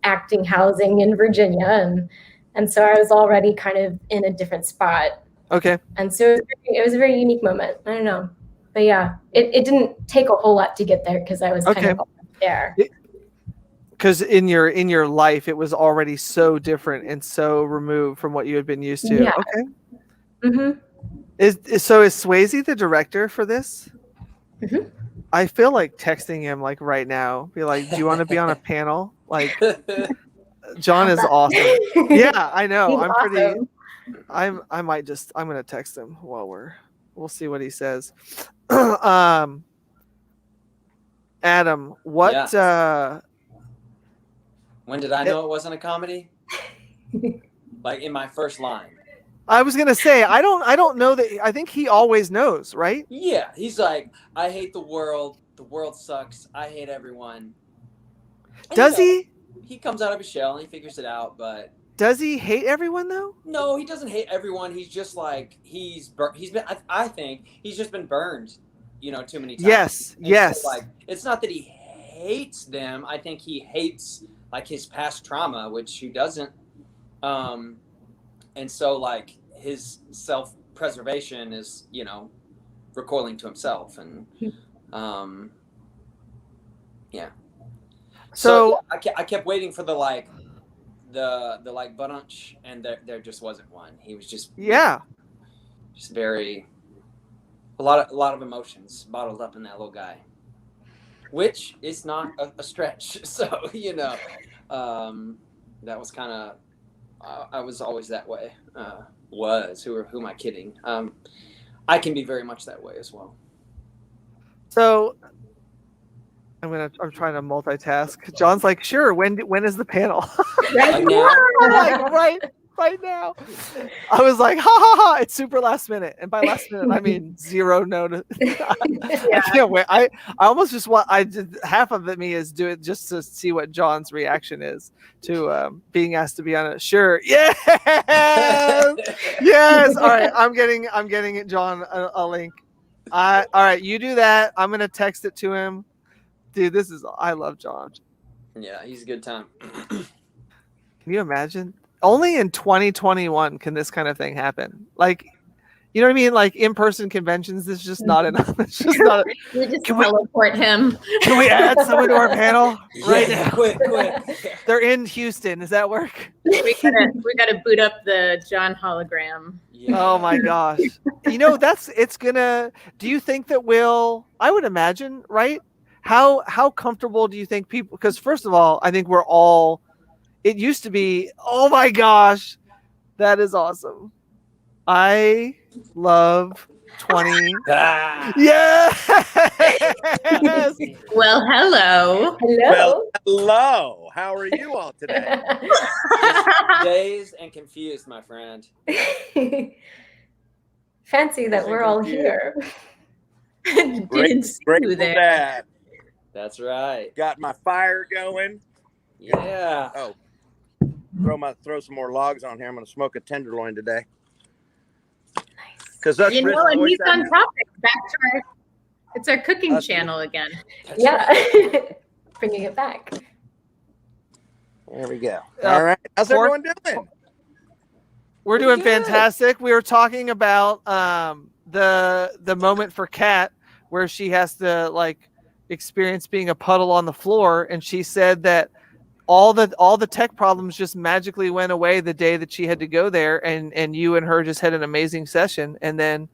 A: acting housing in Virginia, and so I was already kind of in a different spot.
C: Okay.
A: And so it was a very unique moment. I don't know, but yeah, it didn't take a whole lot to get there because I was kind of there.
C: Because in your life, it was already so different and so removed from what you had been used to.
A: Yeah.
C: Okay.
A: Mm-hmm.
C: Is Swayze the director for this?
A: Mm-hmm.
C: I feel like texting him like right now. Be like, do you want to be on a panel? Like, John is awesome. Yeah, I know.
A: He's awesome.
C: I'm gonna text him while we'll see what he says. Adam, what?
B: Yeah. When did I know it wasn't a comedy? Like in my first line.
C: I was gonna say I don't know that. I think he always knows, right?
B: Yeah, he's like, I hate the world. The world sucks. I hate everyone. And
C: Does he?
B: He comes out of his shell and he figures it out, but
C: does he hate everyone though?
B: No, he doesn't hate everyone. He's just like he's been. I think he's just been burned, too many times.
C: Yes,
B: and
C: yes.
B: So, like, it's not that he hates them. I think he hates like his past trauma, which he doesn't. And so like his self-preservation is, recoiling to himself, and yeah. So yeah, I kept waiting for the like bunch, and there just wasn't one. He was just just very a lot of emotions bottled up in that little guy, which is not a stretch. So that was kind of I was always that way. Who am I kidding? I can be very much that way as well.
C: So I'm trying to multitask. John's like, sure. When is the panel?
B: Right now.
C: right now. I was like, ha ha ha! It's super last minute, and by last minute I mean 0 notice. I can't wait. I almost just want. I did half of it. Me is do it just to see what John's reaction is to being asked to be on it. Sure. Yes. Yes. All right. I'm getting it, John, a link. All right. You do that. I'm gonna text it to him. Dude, I love John.
B: Yeah, he's a good time.
C: Can you imagine? Only in 2021 can this kind of thing happen. Like, you know what I mean? Like in-person conventions, this is just not enough. It's just not.
D: We just teleport him.
C: Can we add someone to our panel right now?
B: Quick.
C: They're in Houston. Does that work?
D: We gotta boot up the John hologram.
B: Yeah.
C: Oh my gosh. Do you think that I would imagine, right? How comfortable do you think people, because first of all, I think it used to be, oh my gosh, that is awesome. I love 20. Yes.
D: Well, hello.
E: Well, hello. How are you all today?
B: Dazed and confused, my friend.
A: Fancy that we're all here.
D: Didn't see you there.
E: Dad.
B: That's right.
E: Got my fire going.
B: Yeah.
E: Oh, throw some more logs on here. I'm going to smoke a tenderloin today. Because that's
D: and he's on topic. It's our cooking channel again.
A: Yeah. Bringing it back.
E: There we go. All right. How's everyone doing?
C: We're doing fantastic. We were talking about the moment for Kat where she has to experience being a puddle on the floor, and she said that all the tech problems just magically went away the day that she had to go there, and you and her just had an amazing session, and then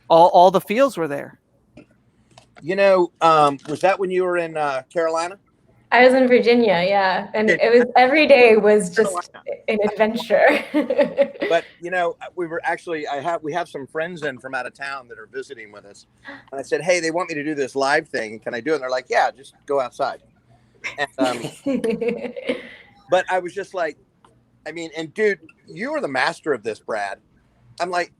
C: all the feels were there.
E: Was that when you were in Carolina?
A: I was in Virginia, yeah, and it was every day was just an adventure.
E: But we were actually we have some friends in from out of town that are visiting with us, and I said, hey, they want me to do this live thing. Can I do it? And they're like, yeah, just go outside. And, but I was just like, and dude, you are the master of this, Brad. I'm like,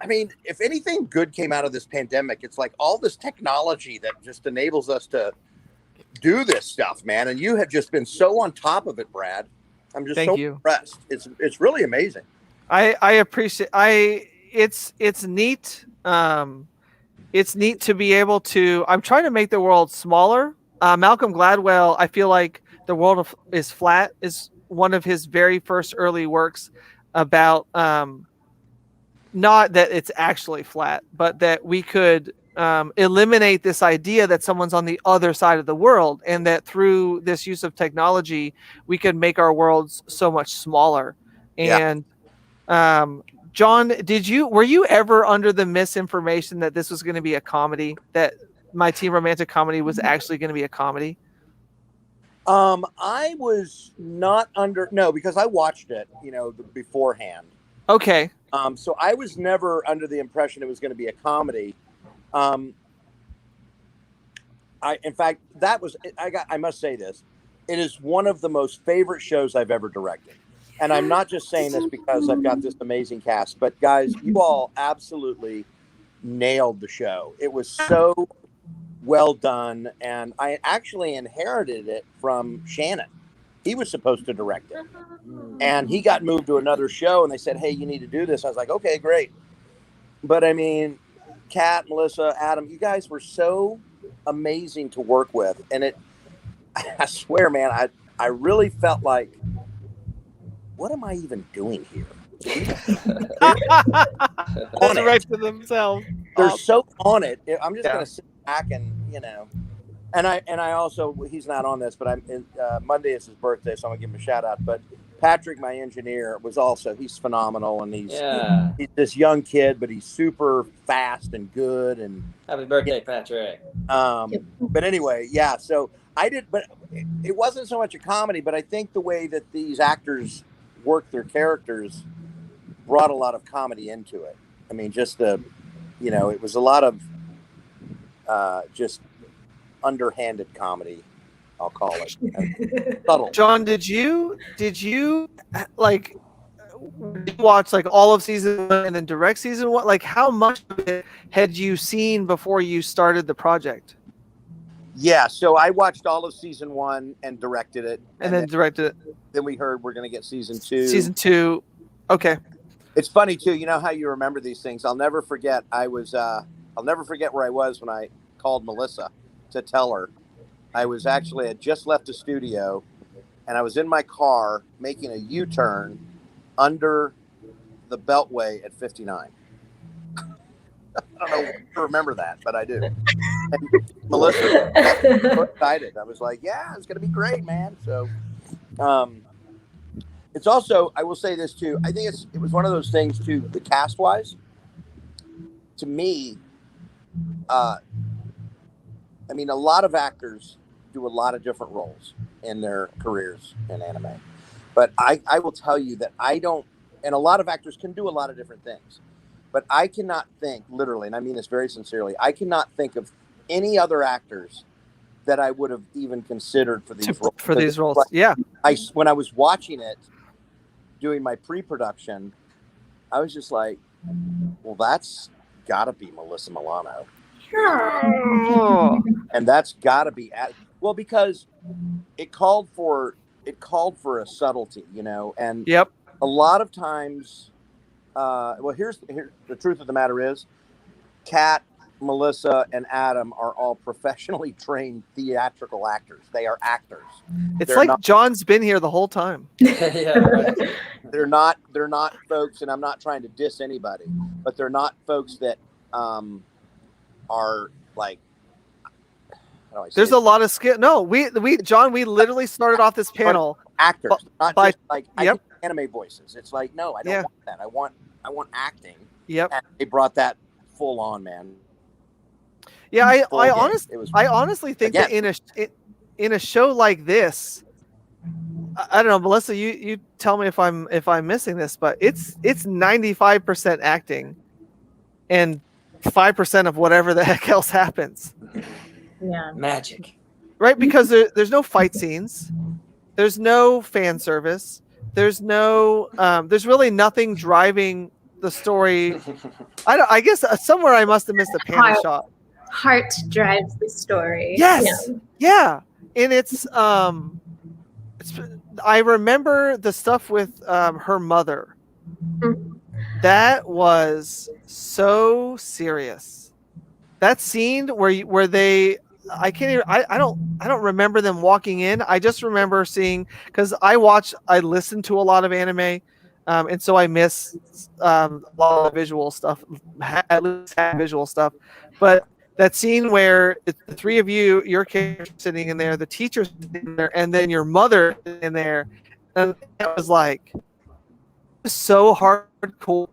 E: I mean, if anything good came out of this pandemic, it's like all this technology that just enables us to do this stuff, man. And you have just been so on top of it, Brad. I'm just
C: Thank
E: so
C: you.
E: impressed. It's really amazing.
C: I appreciate. It's neat. It's neat to be able to. I'm trying to make the world smaller. Malcolm Gladwell, I feel like The World is Flat is one of his very first early works about not that it's actually flat, but that we could eliminate this idea that someone's on the other side of the world, and that through this use of technology, we could make our worlds so much smaller. And John, were you ever under the misinformation that this was going to be a comedy, that My Teen Romantic Comedy was actually going to be a comedy?
E: I was not no, because I watched it, beforehand.
C: Okay.
E: So I was never under the impression it was going to be a comedy. In fact, I must say this. It is one of the most favorite shows I've ever directed. And I'm not just saying this because I've got this amazing cast, but guys, you all absolutely nailed the show. It was so well done. And I actually inherited it from Shannon. He was supposed to direct it. And he got moved to another show and they said, hey, you need to do this. I was like, okay, great. But I mean, Kat, Melissa, Adam, you guys were so amazing to work with. And I swear, man, I really felt like, what am I even doing here?
C: Direct to themselves.
E: They're so on it. I'm just going to sit back and, and I also, he's not on this, but Monday is his birthday, so I'm gonna give him a shout out. But Patrick, my engineer, he's phenomenal, and he's this young kid, but he's super fast and good. And
B: happy birthday, Patrick.
E: But anyway, so but it wasn't so much a comedy, but I think the way that these actors work their characters brought a lot of comedy into it. I mean, just it was a lot of just underhanded comedy, I'll call it. Subtle.
C: John, did you like watch like all of season 1 and then direct season 1? Like, how much of it had you seen before you started the project?
E: Yeah, so I watched all of season 1 and directed it,
C: and then directed it.
E: Then we heard we're going to get season 2.
C: Season 2, okay.
E: It's funny too. You know how you remember these things. I'll never forget. I'll never forget where I was when I called Melissa to tell her. I had just left the studio and I was in my car making a U-turn under the Beltway at 59. I don't know if you remember that, but I do. And Melissa was so excited. I was like, yeah, it's going to be great, man. So it's also, I will say this too. I think it was one of those things too, the cast wise, to me, I mean, a lot of actors do a lot of different roles in their careers in anime. But I will tell you that and a lot of actors can do a lot of different things. But I cannot think, literally, and I mean this very sincerely, I cannot think of any other actors that I would have even considered for these roles.
C: For these roles,
E: When I was watching it, doing my pre-production, I was just like, well, that's got to be Melissa Molano. And that's got to be because it called for a subtlety, and a lot of times, here's the truth of the matter is, Kat, Melissa, and Adam are all professionally trained theatrical actors. They are actors.
C: John's been here the whole time.
E: They're not folks, and I'm not trying to diss anybody, but they're not folks that are like, there's a lot of skill. No, we John, we literally started off this panel actors, not just like anime voices. It's like, no, I don't want that. I want acting. Yep. And they brought that full on, man. Yeah, I honestly think that in a show like this, I don't know, Melissa, you tell me if I'm missing this, but it's 95% acting and 5% of whatever the heck else happens.
D: Yeah.
B: Magic.
C: Right? Because there's no fight scenes. There's no fan service. There's really nothing driving the story. I guess somewhere I must have missed a panty shot.
D: Heart drives the story.
C: Yes. Yeah. And it's I remember the stuff with her mother. That was so serious. That scene where they I can't even I don't remember them walking in. I just remember seeing, because I listen to a lot of anime, and so I miss a lot of the visual stuff, at least visual stuff. But that scene where it's the three of you, your character sitting in there, the teacher's sitting there, and then your mother in there, and it was like so hardcore.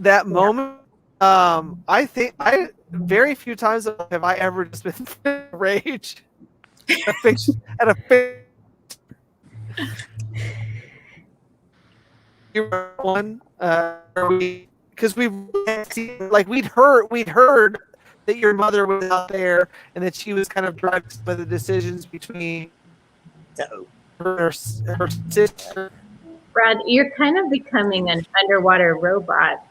C: That moment, I think very few times have I ever just been rage at a fiction. One, because we'd heard that your mother was out there and that she was kind of driving some of the decisions between her sister.
D: Brad, you're kind of becoming an underwater robot.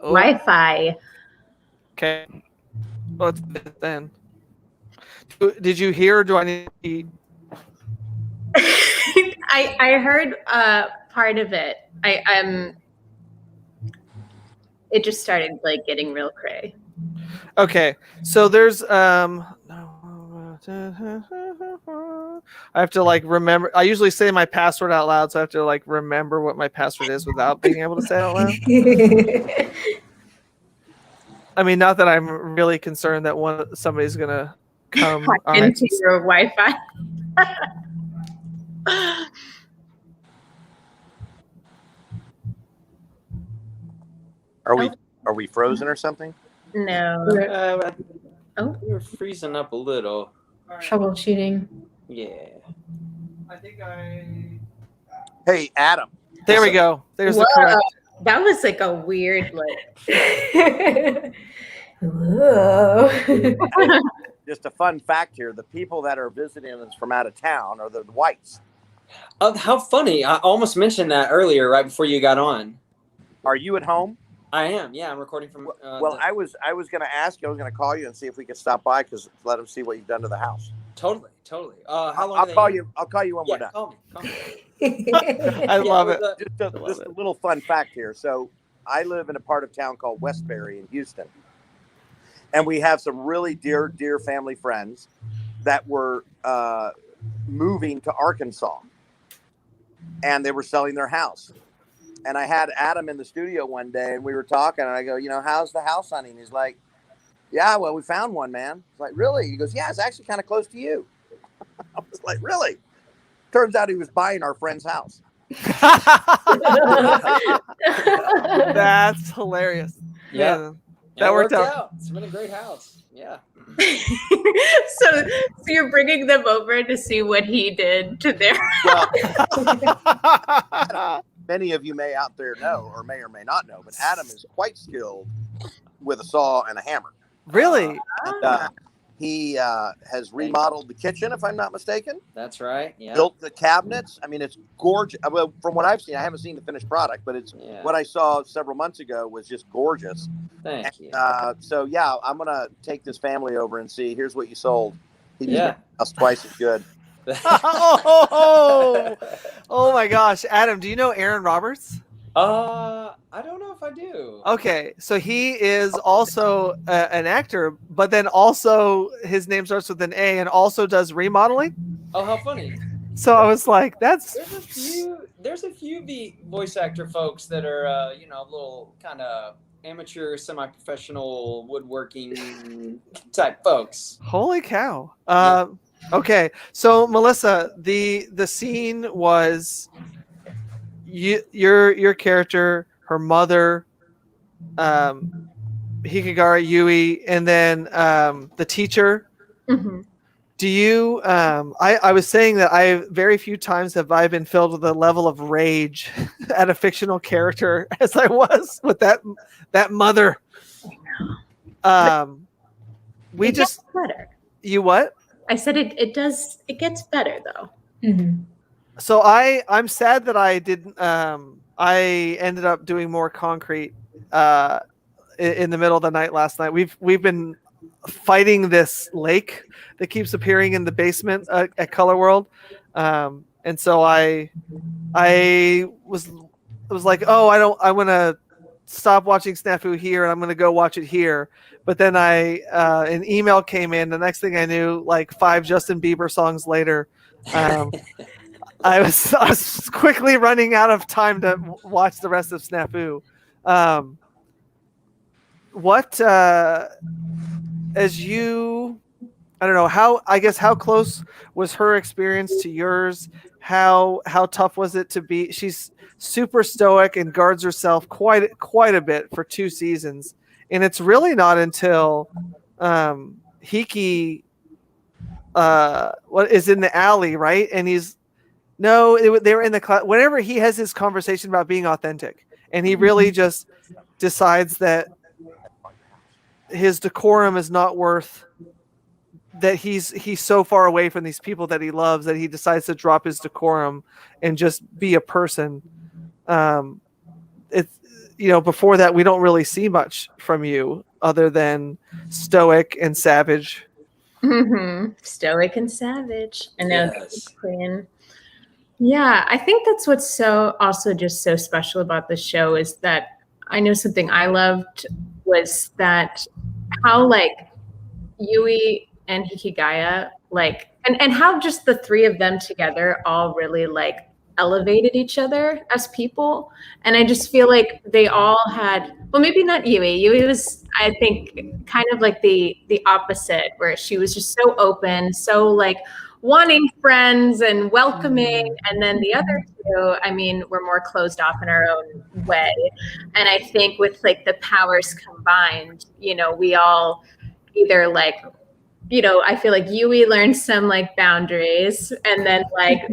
D: Wi-Fi.
C: Okay. Well, it's then. Did you hear? Or do I need to eat?
D: I heard part of it. It just started like getting real cray.
C: Okay, so there's I have to like remember. I usually say my password out loud, so I have to like remember what my password is without being able to say it out loud. I mean, not that I'm really concerned that somebody's gonna come
D: into your Wi-Fi.
E: Are we frozen or something?
D: No.
B: We're freezing up a little.
A: Troubleshooting.
B: Yeah.
C: I think
E: Hey, Adam.
C: There we go. There's the correct.
D: That was like a weird
A: Whoa.
E: Just a fun fact here: the people that are visiting us from out of town are the whites.
B: How funny! I almost mentioned that earlier, right before you got on.
E: Are you at home?
B: I am. Yeah, I'm recording from.
E: Well, I was going to ask you. I was going to call you and see if we could stop by because let them see what you've done to the house.
B: Totally. How long?
E: I'll call you. I'll call you when we're done.
B: Call me.
C: I love it.
E: Just a little fun fact here. So I live in a part of town called Westbury in Houston, and we have some really dear family friends that were moving to Arkansas, and they were selling their house. And I had Adam in the studio one day, and we were talking, and I go, how's the house hunting? He's like, yeah, well, we found one, man. It's like, really? He goes, yeah, it's actually kind of close to you. I was like, really? Turns out he was buying our friend's house.
C: That's hilarious.
B: Yeah.
C: That worked out.
B: It's been a great house. Yeah.
D: So you're bringing them over to see what he did to their
E: house. Many of you may out there know, or may not know, but Adam is quite skilled with a saw and a hammer.
C: Really?
E: He has remodeled the kitchen, if I'm not mistaken.
B: That's right. Yeah.
E: Built the cabinets. I mean, it's gorgeous. Well, from what I've seen, I haven't seen the finished product, but what I saw several months ago was just gorgeous.
B: Thank you.
E: So yeah, I'm gonna take this family over and see. Here's what you sold. He just made us twice as good.
C: Oh my gosh, Adam, do you know Aaron Roberts?
B: I don't know if I do.
C: Okay, so he is also an actor, but then also his name starts with an A and also does remodeling.
B: Oh, how funny!
C: So I was like,
B: there's a few voice actor folks that are a little kind of amateur, semi-professional woodworking type folks.
C: Holy cow! Okay, so Melissa, the scene was your character, her mother, Hikigara Yui, and then the teacher.
D: Mm-hmm.
C: Do you? I was saying that very few times have I been filled with a level of rage at a fictional character as I was with that mother. We
D: it
C: just
D: gets better.
C: You what?
D: I said it gets better though.
A: Mm-hmm.
C: So I'm sad that I didn't. I ended up doing more concrete in the middle of the night last night. We've been fighting this lake that keeps appearing in the basement at Colorworld, and so I was like, oh, I want to stop watching SNAFU here, and I'm going to go watch it here. But then an email came in. The next thing I knew, like 5 Justin Bieber songs later, I was quickly running out of time to watch the rest of SNAFU. What as you, I don't know how close was her experience to yours? How tough was it to be? She's super stoic and guards herself quite a bit for 2 seasons, and it's really not until Hiki what is in the alley, right? And they were in the class. Whenever he has his conversation about being authentic, and he really just decides that his decorum is not worth, that he's so far away from these people that he loves that he decides to drop his decorum and just be a person. It's, before that we don't really see much from you other than stoic and savage.
D: Mm-hmm. Stoic and savage. I know.
B: Yes.
D: Queen. Yeah, I think that's what's so also just so special about the show is that I know something I loved was that how like Yui and Hikigaya like and how just the 3 of them together all really like elevated each other as people. And I just feel like they all had, well, maybe not Yui. Yui was, I think, kind of like the opposite, where she was just so open, so like wanting friends and welcoming. And then the other 2, I mean, were more closed off in our own way. And I think with like the powers combined, we all either like, I feel like Yui learned some like boundaries, and then like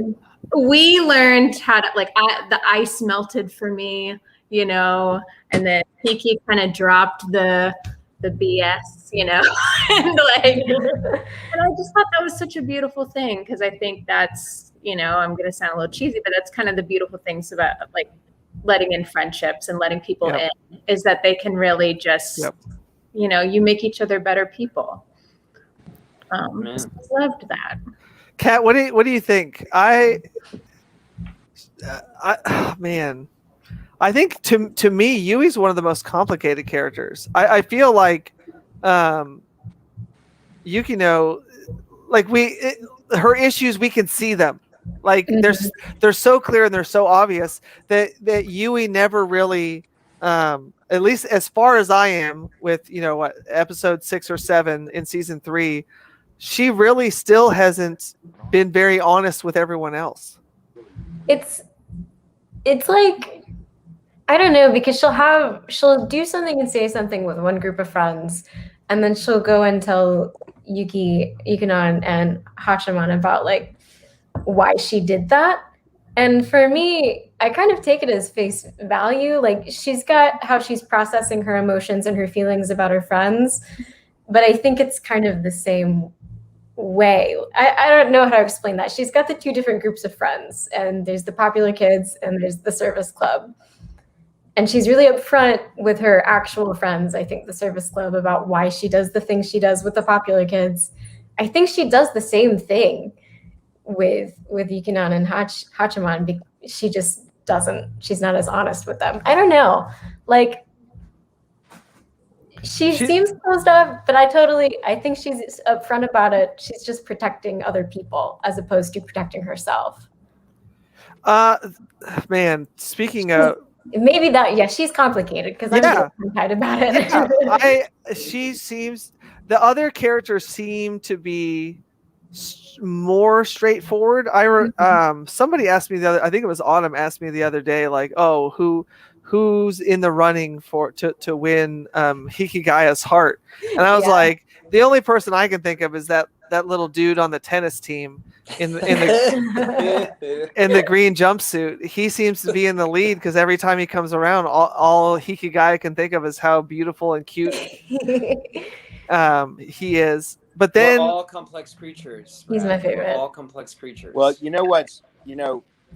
D: we learned how to like the ice melted for me, and then Kiki kind of dropped the BS, and like, and I just thought that was such a beautiful thing because I think that's, I'm gonna sound a little cheesy, but that's kind of the beautiful things about like letting in friendships and letting people in is that they can really just, you make each other better people. I loved that.
C: Kat, what do you think? Man, I think to me, Yui's one of the most complicated characters. I feel like Yukino, like her issues, we can see them. Like they're so clear and they're so obvious that Yui never really, at least as far as I am with episode 6 or 7 in season 3. She really still hasn't been very honest with everyone else.
A: It's like, I don't know, because she'll do something and say something with one group of friends, and then she'll go and tell Yukinon and Hachiman about like why she did that. And for me, I kind of take it as face value. Like she's got how she's processing her emotions and her feelings about her friends, but I think it's kind of the same way. I don't know how to explain that. She's got the 2 different groups of friends, and there's the popular kids and there's the service club. And she's really upfront with her actual friends, I think, the service club, about why she does the things she does with the popular kids. I think she does the same thing with Yukinon and Hachiman. She just she's not as honest with them. I don't know. Like, She seems closed off, but I think she's upfront about it. She's just protecting other people as opposed to protecting herself.
C: Man, speaking of
A: maybe that, she's complicated because I'm tongue-tied about it.
C: She seems, the other characters seem to be more straightforward. Somebody asked me I think it was Autumn asked me the other day, like, oh, who's in the running to win Hikigaya's heart? And I was like, the only person I can think of is that little dude on the tennis team in the green jumpsuit. He seems to be in the lead because every time he comes around, all Hikigaya can think of is how beautiful and cute he is. But then
B: we're all complex creatures.
A: He's my favorite.
B: We're all complex creatures.
E: Well, you know what?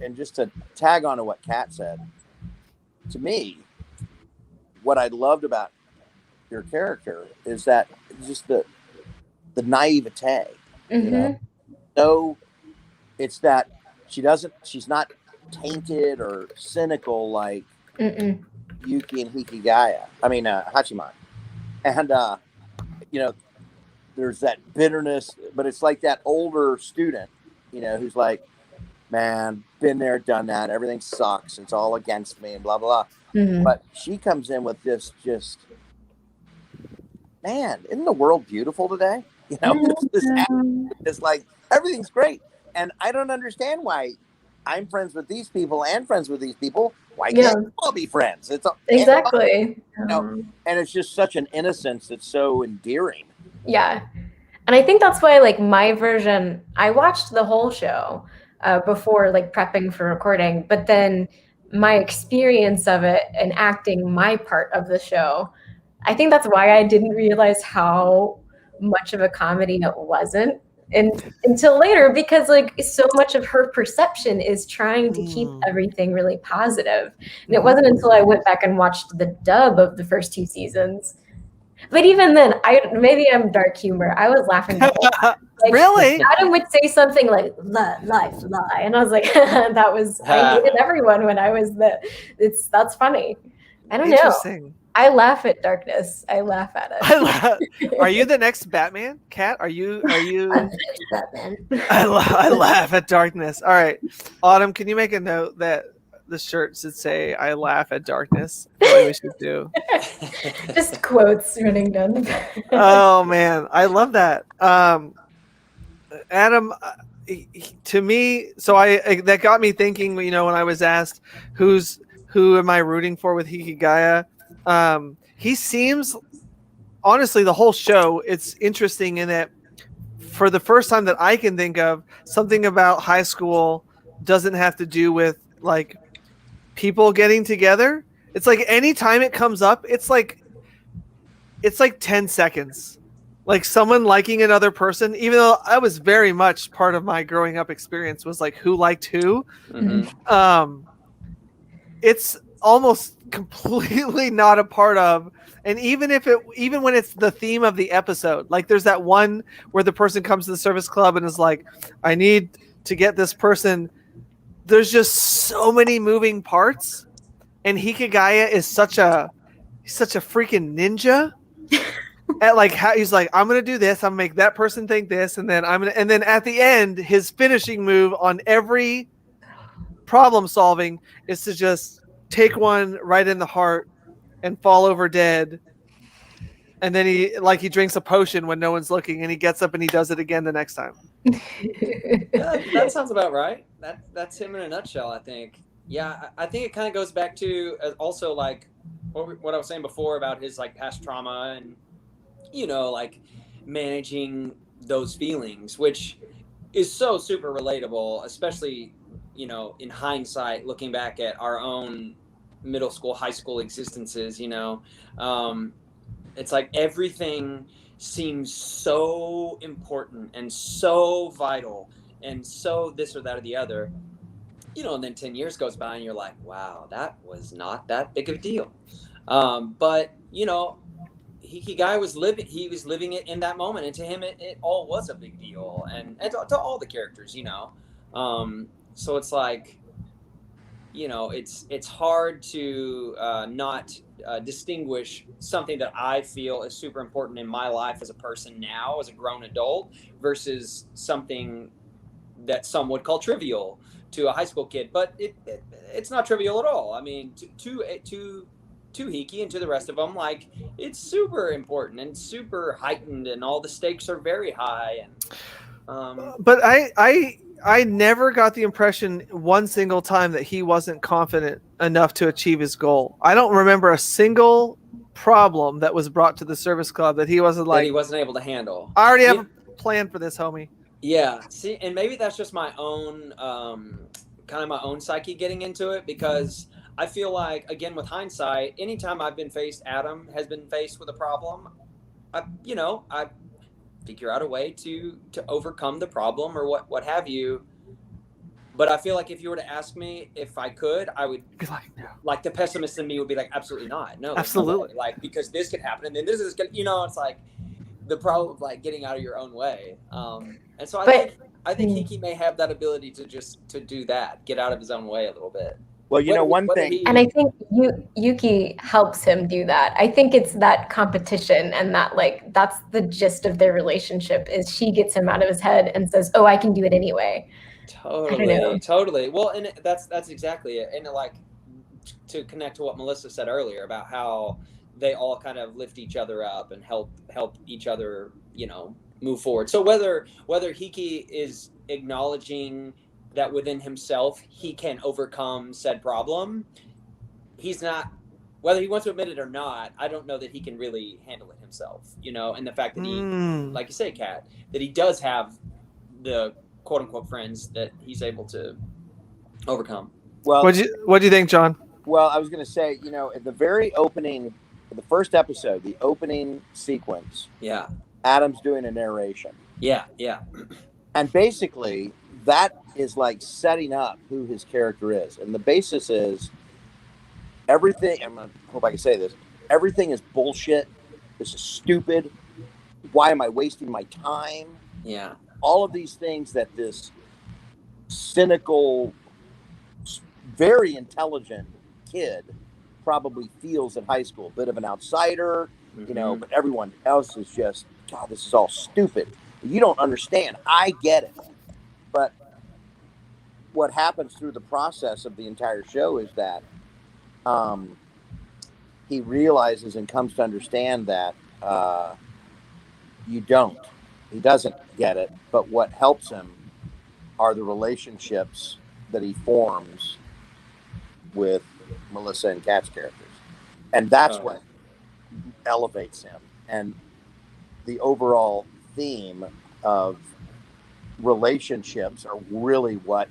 E: and just to tag on to what Kat said, to me, what I loved about your character is that just the naivete, you know. So it's that she's not tainted or cynical like Yuki and Hachiman. And you know, there's that bitterness, but it's like that older student, you know, who's like, man, been there, done that, everything sucks, it's all against me, and blah blah blah. But she comes in with this just, man, isn't the world beautiful today? You know, it's like everything's great. And I don't understand why I'm friends with these people and friends with these people. Why can't we all be friends? It's
A: exactly.
E: You know, and it's just such an innocence that's so endearing.
A: Yeah. And I think that's why, like, my version, I watched the whole show before, like, prepping for recording, but then my experience of it and acting my part of the show, I think that's why I didn't realize how much of a comedy it wasn't until later, because like so much of her perception is trying to keep everything really positive. And it wasn't until I went back and watched the dub of the first 2 seasons. But even then, maybe I'm dark humor. I was laughing. Like,
C: really?
A: Adam would say something like "life lie," and I was like, "That was." I hated everyone when I was that's funny. I don't know. I laugh at darkness. I laugh at it.
C: Are you the next Batman, Kat? Are you?
A: Batman.
C: I laugh at darkness. All right, Autumn. Can you make a note that the shirt should say "I laugh at darkness"? What we should do.
A: Just quotes running down the back.
C: Oh man, I love that. Adam, to me, so that got me thinking. You know, when I was asked who am I rooting for with Hikigaya, he seems, honestly, the whole show, it's interesting in that for the first time that I can think of, something about high school doesn't have to do with like people getting together. It's like anytime it comes up, it's like 10 seconds. Like someone liking another person, even though I was very much part of my growing up experience was like who liked who. It's almost completely not a part of, and even when it's the theme of the episode, like there's that one where the person comes to the service club and is like, I need to get this person. There's just so many moving parts, and Hikigaya is such a freaking ninja at like how he's like, I'm gonna do this, I'm gonna make that person think this, and then at the end his finishing move on every problem solving is to just take one right in the heart and fall over dead, and then he drinks a potion when no one's looking, and he gets up and he does it again the next time.
B: Yeah, that sounds about right. That's him in a nutshell, I think. Yeah, I think it kind of goes back to also like what I was saying before about his like past trauma and, you know, like managing those feelings, which is so super relatable, especially, you know, in hindsight, looking back at our own middle school, high school existences, you know, it's like everything seems so important and so vital and so this or that or the other, you know, and then 10 years goes by and you're like, wow, that was not that big of a deal. But, you know, Hikigaya was living it in that moment, and to him it all was a big deal, and to all the characters, you know. So it's like, you know, it's hard to not distinguish something that I feel is super important in my life as a person now, as a grown adult, versus something that some would call trivial to a high school kid. But it's not trivial at all. I mean, to Hiki and to the rest of them, like, it's super important and super heightened, and all the stakes are very high. And
C: but I never got the impression one single time that he wasn't confident enough to achieve his goal. I don't remember a single problem that was brought to the service club that he wasn't
B: able to handle.
C: I already have a plan for this, homie.
B: Yeah. See, and maybe that's just my own kind of my own psyche getting into it, because I feel like, again, with hindsight, anytime Adam has been faced with a problem, I figure out a way to overcome the problem or what have you. But I feel like if you were to ask me if I could, I would
C: Be like, no.
B: like the pessimist in me would be like, absolutely not. No, there's
C: Absolutely.
B: no way. Like, because this could happen and then this is gonna, it's like the problem of like getting out of your own way. And so I think Hiki may have that ability to do that, get out of his own way a little bit.
E: Well, one thing,
A: and I think Yuki helps him do that. I think it's that competition and that like that's the gist of their relationship is she gets him out of his head and says, "Oh, I can do it anyway."
B: Totally. Well, and that's exactly it. And like to connect to what Melissa said earlier about how they all kind of lift each other up and help each other, move forward. So whether Hiki is acknowledging that within himself he can overcome said problem, he's not, whether he wants to admit it or not, I don't know that he can really handle it himself, and the fact that he, like you say, Kat, that he does have the quote unquote friends that he's able to overcome.
E: Well,
C: what do you think, John?
E: Well, I was going to say, at the very opening, the first episode, the opening sequence,
B: yeah,
E: Adam's doing a narration.
B: Yeah.
E: And basically, that is like setting up who his character is. And the basis is everything, I hope I can say this, everything is bullshit. This is stupid. Why am I wasting my time?
B: Yeah.
E: All of these things that this cynical, very intelligent kid probably feels in high school. A bit of an outsider, but everyone else is just, God, this is all stupid. You don't understand. I get it. But what happens through the process of the entire show is that he realizes and comes to understand that he doesn't get it. But what helps him are the relationships that he forms with Melissa and Kat's characters. And that's what elevates him. And the overall theme of relationships are really what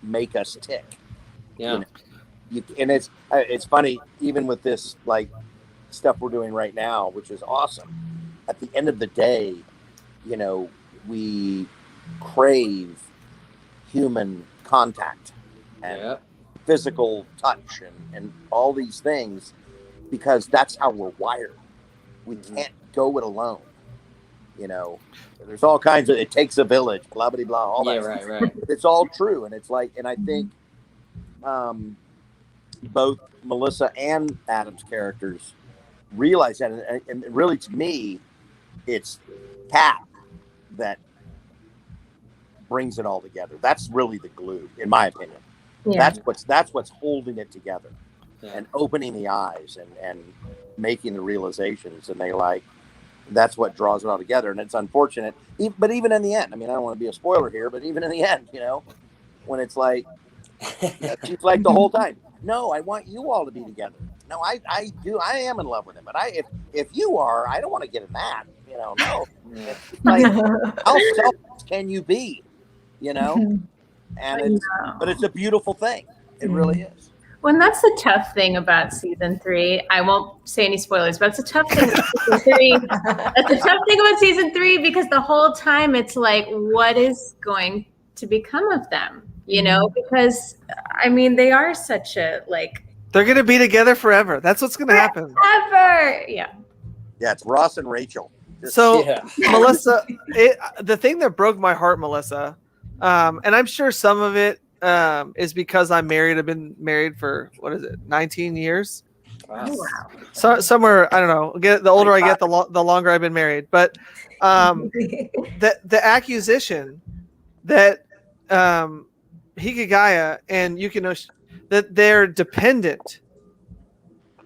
E: make us tick.
B: Yeah.
E: And it's funny, even with this like stuff we're doing right now, which is awesome. At the end of the day, we crave human contact and physical touch and all these things because that's how we're wired. We can't go it alone. There's all kinds of, it takes a village, blah, blah, blah, all that.
B: Right.
E: It's all true. And it's like, and I think both Melissa and Adam's characters realize that. And really, to me, it's Kat that brings it all together. That's really the glue, in my opinion. Yeah. That's what's holding it together and opening the eyes and making the realizations. And that's what draws it all together. And it's unfortunate, but even in the end, I don't want to be a spoiler here, but even in the end, when it's like, she's like the whole time, no, I want you all to be together. No, I do. I am in love with him. But if you are, I don't want to get in that, no. It's like, how selfish can you be, And but it's a beautiful thing. It really is.
D: Well, and that's the tough thing about season 3. I won't say any spoilers, but it's a tough thing about season 3. That's a tough thing about season 3 because the whole time it's like, what is going to become of them? Because they are such a
C: they're going to be together forever. That's what's going to happen.
D: Ever. Yeah.
E: Yeah, it's Ross and Rachel.
C: Melissa, the thing that broke my heart, Melissa, and I'm sure some of it is because I'm married. I've been married for 19 years.
D: Wow.
C: So somewhere, I don't know. The older I get, the longer I've been married. But the accusation that Hikigaya and Yukino, that they're dependent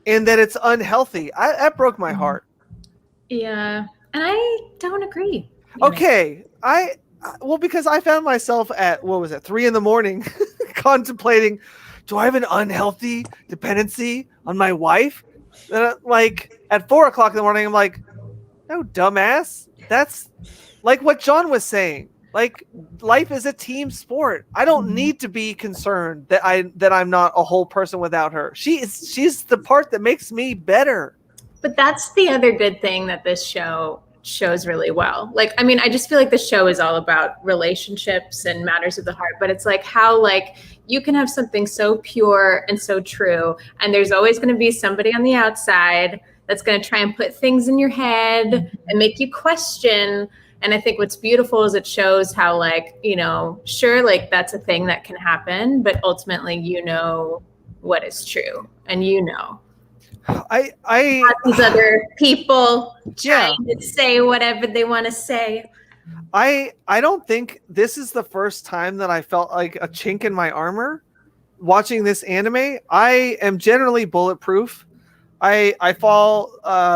C: and that it's unhealthy, that broke my heart.
D: Yeah, and I don't agree.
C: Okay, because I found myself at 3 a.m. contemplating, do I have an unhealthy dependency on my wife? At 4 o'clock in the morning, I'm like, no, dumbass. That's like what John was saying. Life is a team sport. I don't need to be concerned that I'm not a whole person without her. She's the part that makes me better.
D: But that's the other good thing that this show shows really well. Like, I mean, I just feel like the show is all about relationships and matters of the heart, but it's like how like you can have something so pure and so true, and there's always going to be somebody on the outside that's going to try and put things in your head and make you question. And I think what's beautiful is it shows how like, you know, sure, like that's a thing that can happen, but ultimately, you know what is true, and you know.
C: I
D: These other people
C: Yeah.
D: trying to say whatever they want to say.
C: I don't think this is the first time that I felt like a chink in my armor watching this anime. I am generally bulletproof. I fall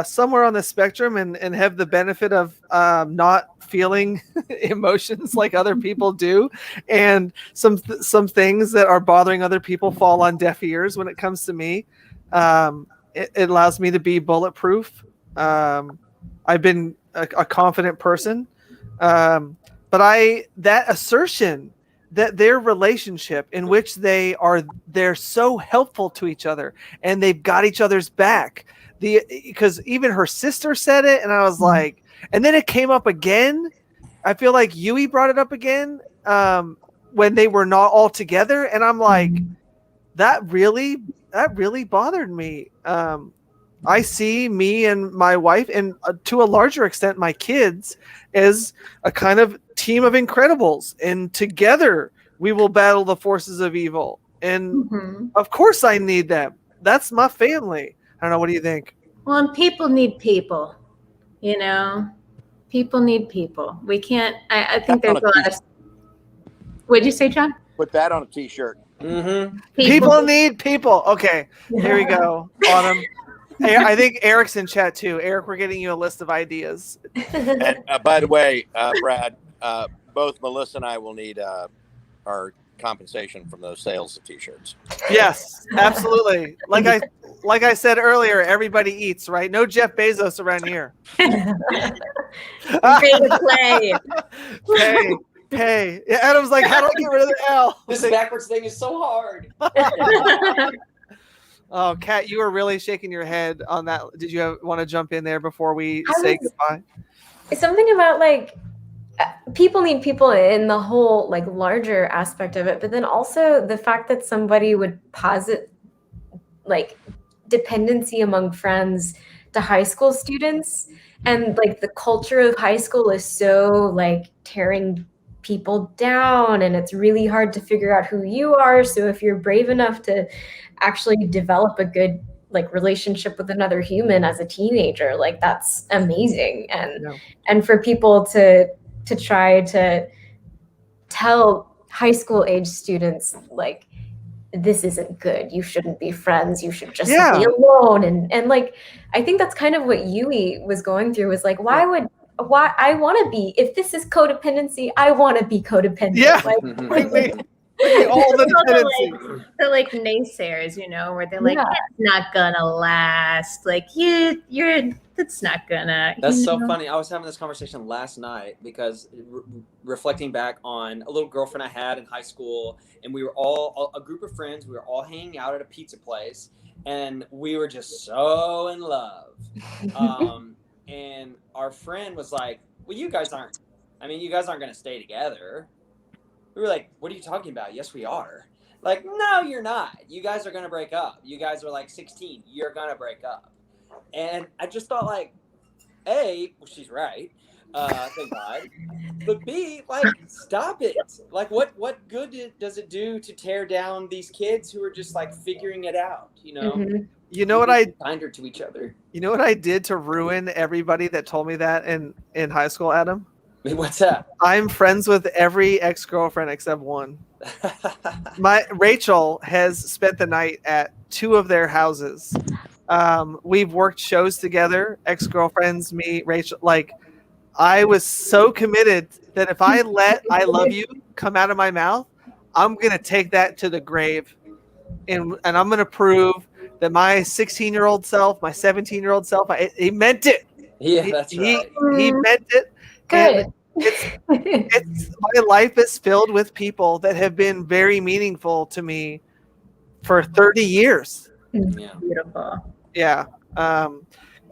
C: somewhere on the spectrum and have the benefit of not feeling emotions like other people do, and some things that are bothering other people fall on deaf ears when it comes to me. It allows me to be bulletproof. I've been a confident person, but that assertion that their relationship in which they're so helpful to each other and they've got each other's back, because even her sister said it, and I was like, and then it came up again. I feel like Yui brought it up again when they were not all together, and I'm like, that really bothered me. I see me and my wife, and to a larger extent my kids, as a kind of team of Incredibles, and together we will battle the forces of evil. And of course I need them. That's my family. I don't know. What do you think?
D: Well, and people need people, you know. People need people. We can't. I think there's a lot of. What'd you say, John?
E: Put that on a t-shirt.
C: People need people. Okay, here we go. Autumn. I think Eric's in chat too. Eric, we're getting you a list of ideas.
E: And by the way, Brad, both Melissa and I will need our compensation from those sales of t-shirts.
C: Yes, absolutely. Like I said earlier, everybody eats, right? No Jeff Bezos around here.
D: Pay to play.
C: Pay. Yeah, Adam's like, how do I get rid of the L?
B: This backwards thing is so hard.
C: Oh, Kat, you were really shaking your head on that. Did you want to jump in there before we say goodbye?
A: Something about like people need people in the whole like larger aspect of it, but then also the fact that somebody would posit like dependency among friends to high school students, and like the culture of high school is so like tearing people down, and it's really hard to figure out who you are. So if you're brave enough to actually develop a good like relationship with another human as a teenager, like that's amazing. And for people to try to tell high school age students like, this isn't good, you shouldn't be friends, you should just be alone, and like I think that's kind of what Yui was going through, was like, why I want to be, if this is codependency, I want to be codependent.
C: All the dependency.
D: The like naysayers, you know, where they're like, it's not gonna last. Like you're that's not gonna.
B: That's so funny. I was having this conversation last night because reflecting back on a little girlfriend I had in high school, and we were all a group of friends. We were all hanging out at a pizza place, and we were just so in love. And our friend was like, "Well, you guys aren't going to stay together." We were like, "What are you talking about? Yes, we are." Like, "No, you're not. You guys are going to break up. You guys are like 16. You're going to break up." And I just thought, like, A, well, she's right. Thank God. But B, like, stop it. Like, what good does it do to tear down these kids who are just like figuring it out, you know?
A: Mm-hmm.
C: You know what I
B: kinder to each other. You
C: know what I did to ruin everybody that told me that in high school, Adam?
B: What's that?
C: I'm friends with every ex-girlfriend except one. My Rachel has spent the night at 2 of their houses. We've worked shows together, ex-girlfriends, me, Rachel. Like, I was so committed that if I let "I love you" come out of my mouth, I'm gonna take that to the grave, and I'm gonna prove that my 16-year-old self, my 17-year-old self, he meant it.
B: Yeah, that's right.
C: He meant it.
A: Good.
C: It's my life is filled with people that have been very meaningful to me for 30 years.
B: Yeah.
D: Beautiful.
C: Yeah.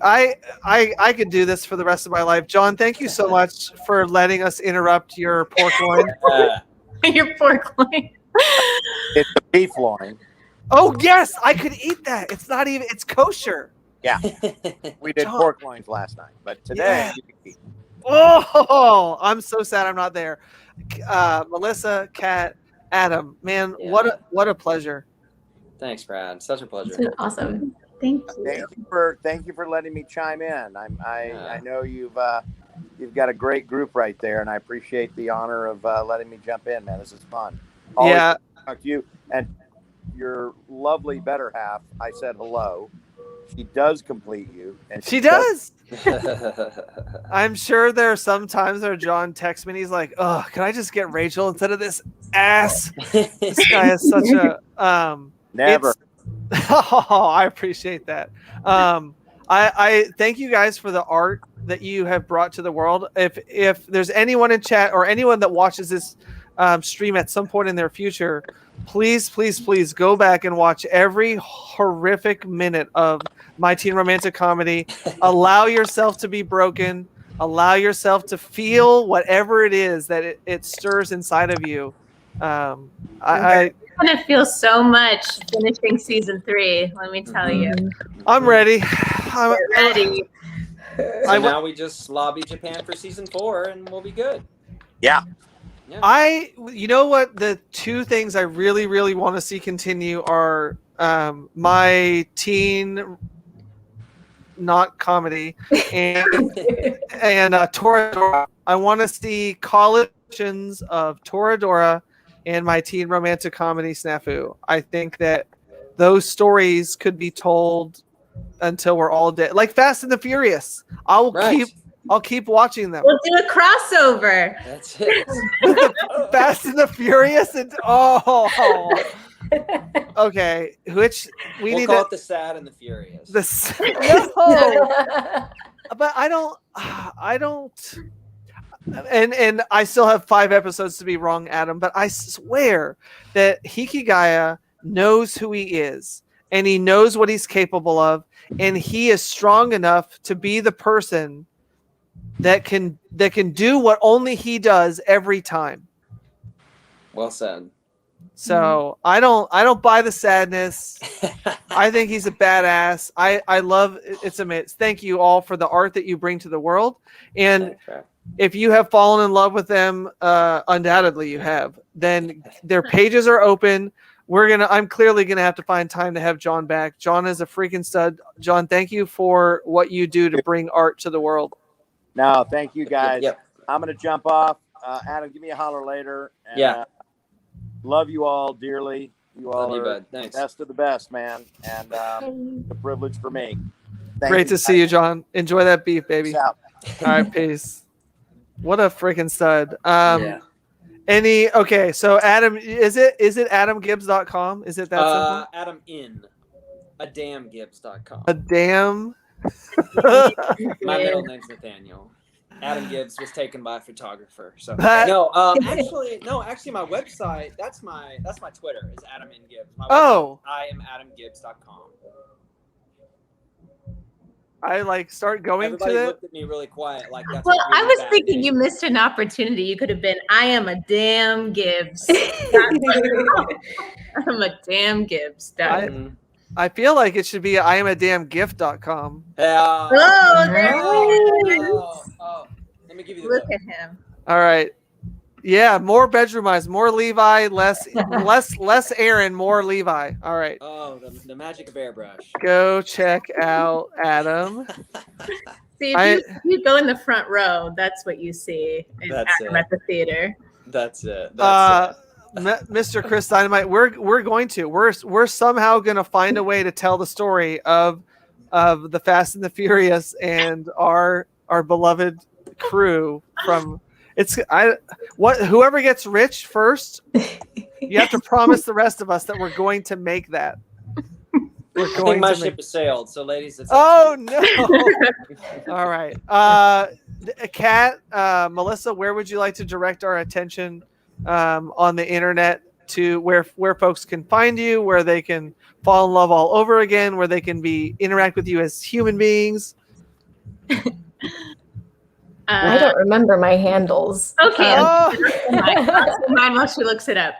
C: I could do this for the rest of my life. John, thank you so much for letting us interrupt your pork loin.
D: Your pork loin.
E: It's the beef loin.
C: Oh yes, I could eat that. It's not even. It's kosher.
E: Yeah, we did
C: John.
E: pork loins last night, but today
C: Yeah.
E: you can eat.
C: Oh, I'm so sad I'm not there. Melissa, Kat, Adam, man,
B: Yeah.
C: what a pleasure.
B: Thanks, Brad. Such a pleasure.
A: It's been awesome.
D: Thank you.
E: Thank you for letting me chime in. I know you've got a great group right there, and I appreciate the honor of letting me jump in, man. This is fun. Always
C: Yeah.
E: good to talk to you and your lovely better half. I said hello. She does complete you, and
C: She does. I'm sure there are some times where John texts me and he's like, "Oh, can I just get Rachel instead of this ass?" This guy is such a
E: Never.
C: Oh, I appreciate that. I thank you guys for the art that you have brought to the world. If there's anyone in chat or anyone that watches this stream at some point in their future, please go back and watch every horrific minute of My Teen Romantic Comedy. Allow yourself to be broken. Allow yourself to feel whatever it is that it stirs inside of you.
D: I'm gonna feel so much finishing season 3. Let me tell you.
C: I'm ready. I'm
D: Get ready.
B: So now we just lobby Japan for season 4, and we'll be good.
E: Yeah.
C: You know what? The two things I really want to see continue are My Teen Not Comedy and Toradora. I want to see collections of Toradora and My Teen Romantic Comedy SNAFU. I think that those stories could be told until we're all dead, like Fast and the Furious. I'll keep watching them.
D: We'll do a crossover.
B: That's it.
C: Fast and the Furious and okay, which we'll
B: call it the Sad and the Furious.
C: No, but I don't. And I still have 5 episodes to be wrong, Adam. But I swear that Hikigaya knows who he is, and he knows what he's capable of, and he is strong enough to be the person that can do what only he does every time.
B: Well said.
C: So I don't buy the sadness. I think he's a badass. I love it's amazing. Thank you all for the art that you bring to the world. And if you have fallen in love with them, undoubtedly you have, then their pages are open. I'm clearly gonna have to find time to have John back. John is a freaking stud. John, thank you for what you do to bring art to the world.
E: No, thank you guys.
B: Yep.
E: I'm gonna jump off. Adam, give me a holler later. And, love you all dearly. You all are the best of the best, man. And a privilege for me.
C: Great to see you, John. Enjoy that beef, baby.
E: All
C: right, peace. What a freaking stud. Okay, so Adam, is it adamgibbs.com? Is it that simple?
B: Adam in adamgibbs.com.
C: A damn.
B: My middle name's Nathaniel. Adam Gibbs was taken by a photographer. So actually my website, that's my Twitter is Adam in Gibbs. I am adamgibbs.com.
C: I start going
B: Everybody
C: to it.
B: Looked at me really quiet, like that's.
D: Well,
B: really
D: I was
B: bad
D: thinking
B: name.
D: you missed an opportunity. You could have been, I am a damn Gibbs. I'm a damn Gibbs.
C: I feel like it should be I am a damn gift.com.
B: Yeah. Let me give you the
D: Look
B: book.
D: at him.
C: All right. Yeah, more bedroomized, more Levi, less Aaron, more Levi. All right.
B: Oh, the magic of airbrush.
C: Go check out Adam.
D: See, if you go in the front row, that's what you see.
B: That's
D: Adam at the theater.
B: That's it.
C: Mr. Chris Dynamite, we're somehow gonna find a way to tell the story of the Fast and the Furious and our beloved crew from whoever gets rich first, you have to promise the rest of us that we're going to make that.
B: I think my ship has sailed, so ladies, it's
C: no. All right. Kat, Melissa, where would you like to direct our attention on the internet to where folks can find you, where they can fall in love all over again, where they can interact with you as human beings?
A: I don't remember my handles.
D: Okay.
C: Oh.
D: I'll say mine while she looks it up.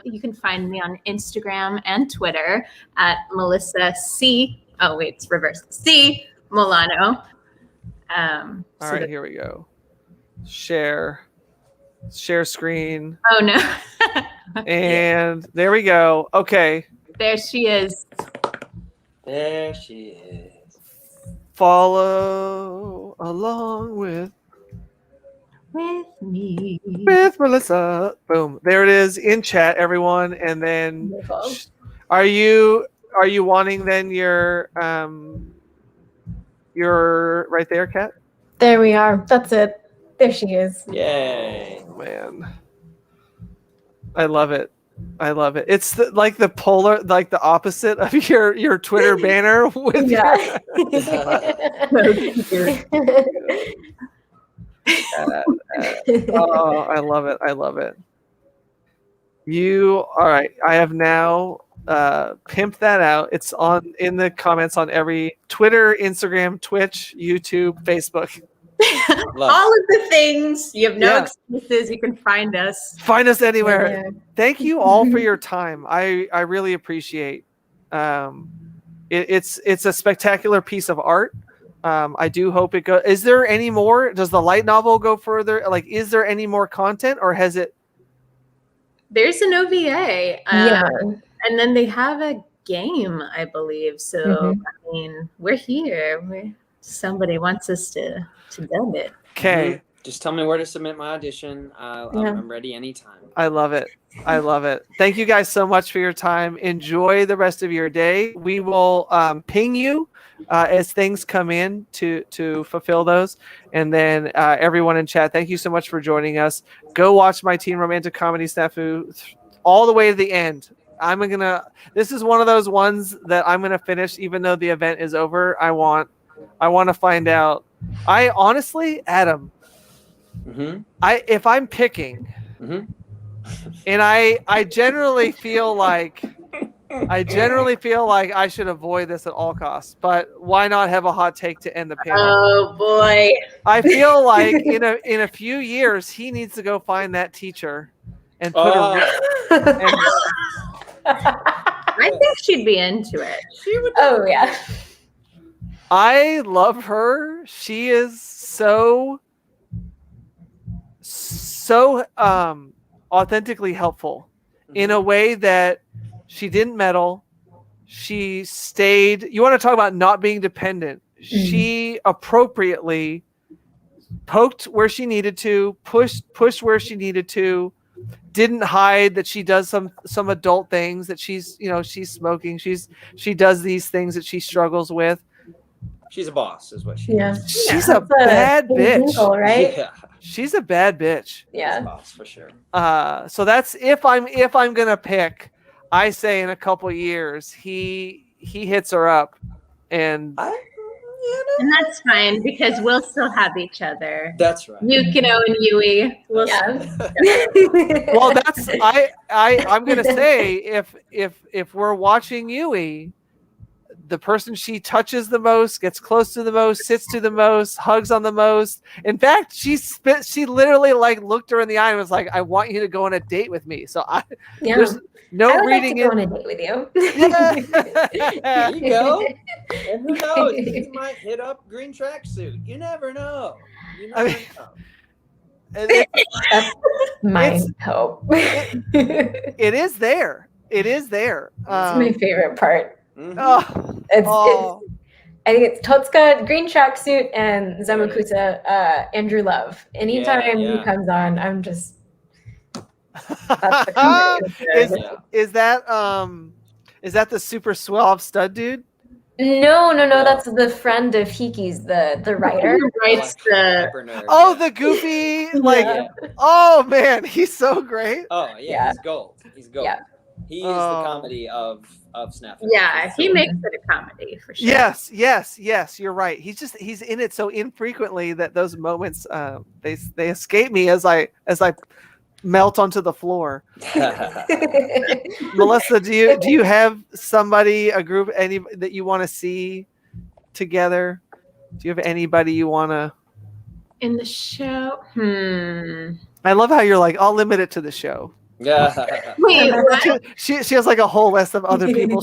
D: You can find me on Instagram and Twitter at Melissa C. Oh, wait, it's reversed. C. Molano.
C: All right, here we go. Share screen.
D: Oh, no.
C: And there we go. Okay.
D: There she is.
B: There she is.
C: Follow along with
D: me.
C: With Melissa. Boom. There it is in chat, everyone. And then
A: Wonderful.
C: are you wanting then your right there, Kat?
A: There we are. That's it. There she is.
B: Yay.
C: Oh, man. I love it. I love it. It's like the polar, like the opposite of your Twitter banner with
A: Yeah.
C: oh, I love it. I love it. All right. I have now pimped that out. It's in the comments on every Twitter, Instagram, Twitch, YouTube, Facebook.
D: All of the things. You have no
C: Yeah.
D: excuses. You can find us.
C: Find us anywhere.
A: Yeah.
C: Thank you all for your time. I really appreciate. It's a spectacular piece of art. I do hope it goes. Is there any more? Does the light novel go further? Like, is there any more content, or has it?
D: There's an OVA.
A: Yeah.
D: And then they have a game, I believe. So,
A: Mhm.
D: I mean, we're here. Somebody wants us to dub it.
C: Okay.
B: Just tell me where to submit my audition. I'm ready anytime.
C: I love it. I love it. Thank you guys so much for your time. Enjoy the rest of your day. We will ping you as things come in to fulfill those. And then everyone in chat, thank you so much for joining us. Go watch my teen romantic comedy SNAFU all the way to the end. This is one of those ones that I'm gonna finish even though the event is over. I want to find out. I honestly, Adam, if I'm picking, and I generally feel like I should avoid this at all costs, but why not have a hot take to end the panel?
D: Oh boy.
C: I feel like in a few years he needs to go find that teacher and put her.
D: I think she'd be into it. She would.
A: Oh yeah.
C: I love her. She is so authentically helpful in a way that she didn't meddle. She stayed. You want to talk about not being dependent? She appropriately poked where she needed to, pushed where she needed to. Didn't hide that she does some adult things, that she's smoking. She does these things that she struggles with.
B: She's a boss, is what she
A: Yeah.
B: is.
C: She's a bad bitch.
A: Single, right?
B: Yeah.
C: She's a bad bitch.
B: She's a
A: Yeah.
B: boss for sure.
C: So that's if I'm gonna pick. I say in a couple years he hits her up, and
D: And that's fine because we'll still have each other.
B: That's right.
D: Yukino and Yui. We'll
C: well, that's I'm gonna say if we're watching Yui, the person she touches the most, gets close to the most, sits to the most, hugs on the most. In fact, she literally like looked her in the eye and was like, "I want you to go on a date with me." So there's no
A: I would
C: reading
A: like to go on
C: in.
A: a date with you.
B: There you go. And who knows? He might hit up green tracksuit. You never know.
C: know.
A: That's my hope.
C: It is there. It is there.
A: It's my favorite part.
B: Mm-hmm.
A: It's I think it's Totsuka, green tracksuit, and Zamakuta, Andrew Love. Anytime he comes on, I'm just that's the combination.
C: Is that the super suave stud dude?
A: No, that's the friend of Hiki's, the writer.
D: Who writes the
C: the goofy oh man, he's so great.
B: Oh yeah, he's gold. He's gold.
A: Yeah.
B: He is the comedy of SNAFU.
D: Yeah, he makes it a comedy for sure.
C: Yes, you're right. He's in it so infrequently that those moments they escape me as I melt onto the floor. Melissa, do you have somebody, a group, any that you want to see together? Do you have anybody you want to?
D: In the show?
C: I love how you're like, I'll limit it to the show.
B: Yeah.
D: Wait, what?
C: She has like a whole list of other people.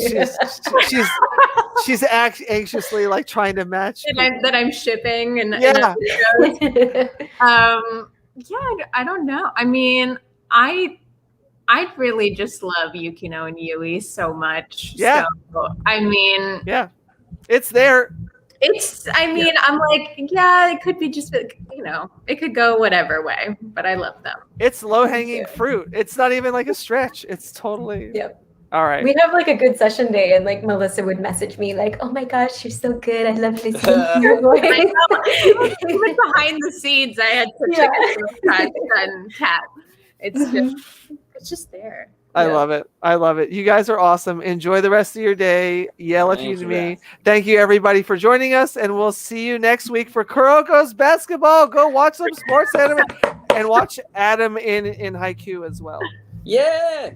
C: She's anxiously like trying to match.
D: that I'm shipping and
C: Yeah.
D: I don't know. I mean, I really just love Yukino and Yui so much.
C: Yeah.
D: So, I mean,
C: Yeah, it's there.
D: I'm like, yeah, it could be just, it could go whatever way, but I love them.
C: It's low hanging fruit. It's not even like a stretch. It's totally.
A: Yep.
C: All right.
A: We'd have like a good session day, and like Melissa would message me like, "Oh my gosh, you're so good! I love listening to your voice."
D: Even behind the scenes, I had such a good cat. It's just there.
C: I love it. I love it. You guys are awesome. Enjoy the rest of your day. Yell if you need me. Thank you everybody for joining us, and we'll see you next week for Kuroko's basketball. Go watch some sports anime and watch Adam in Haikyuu as well.
B: Yeah.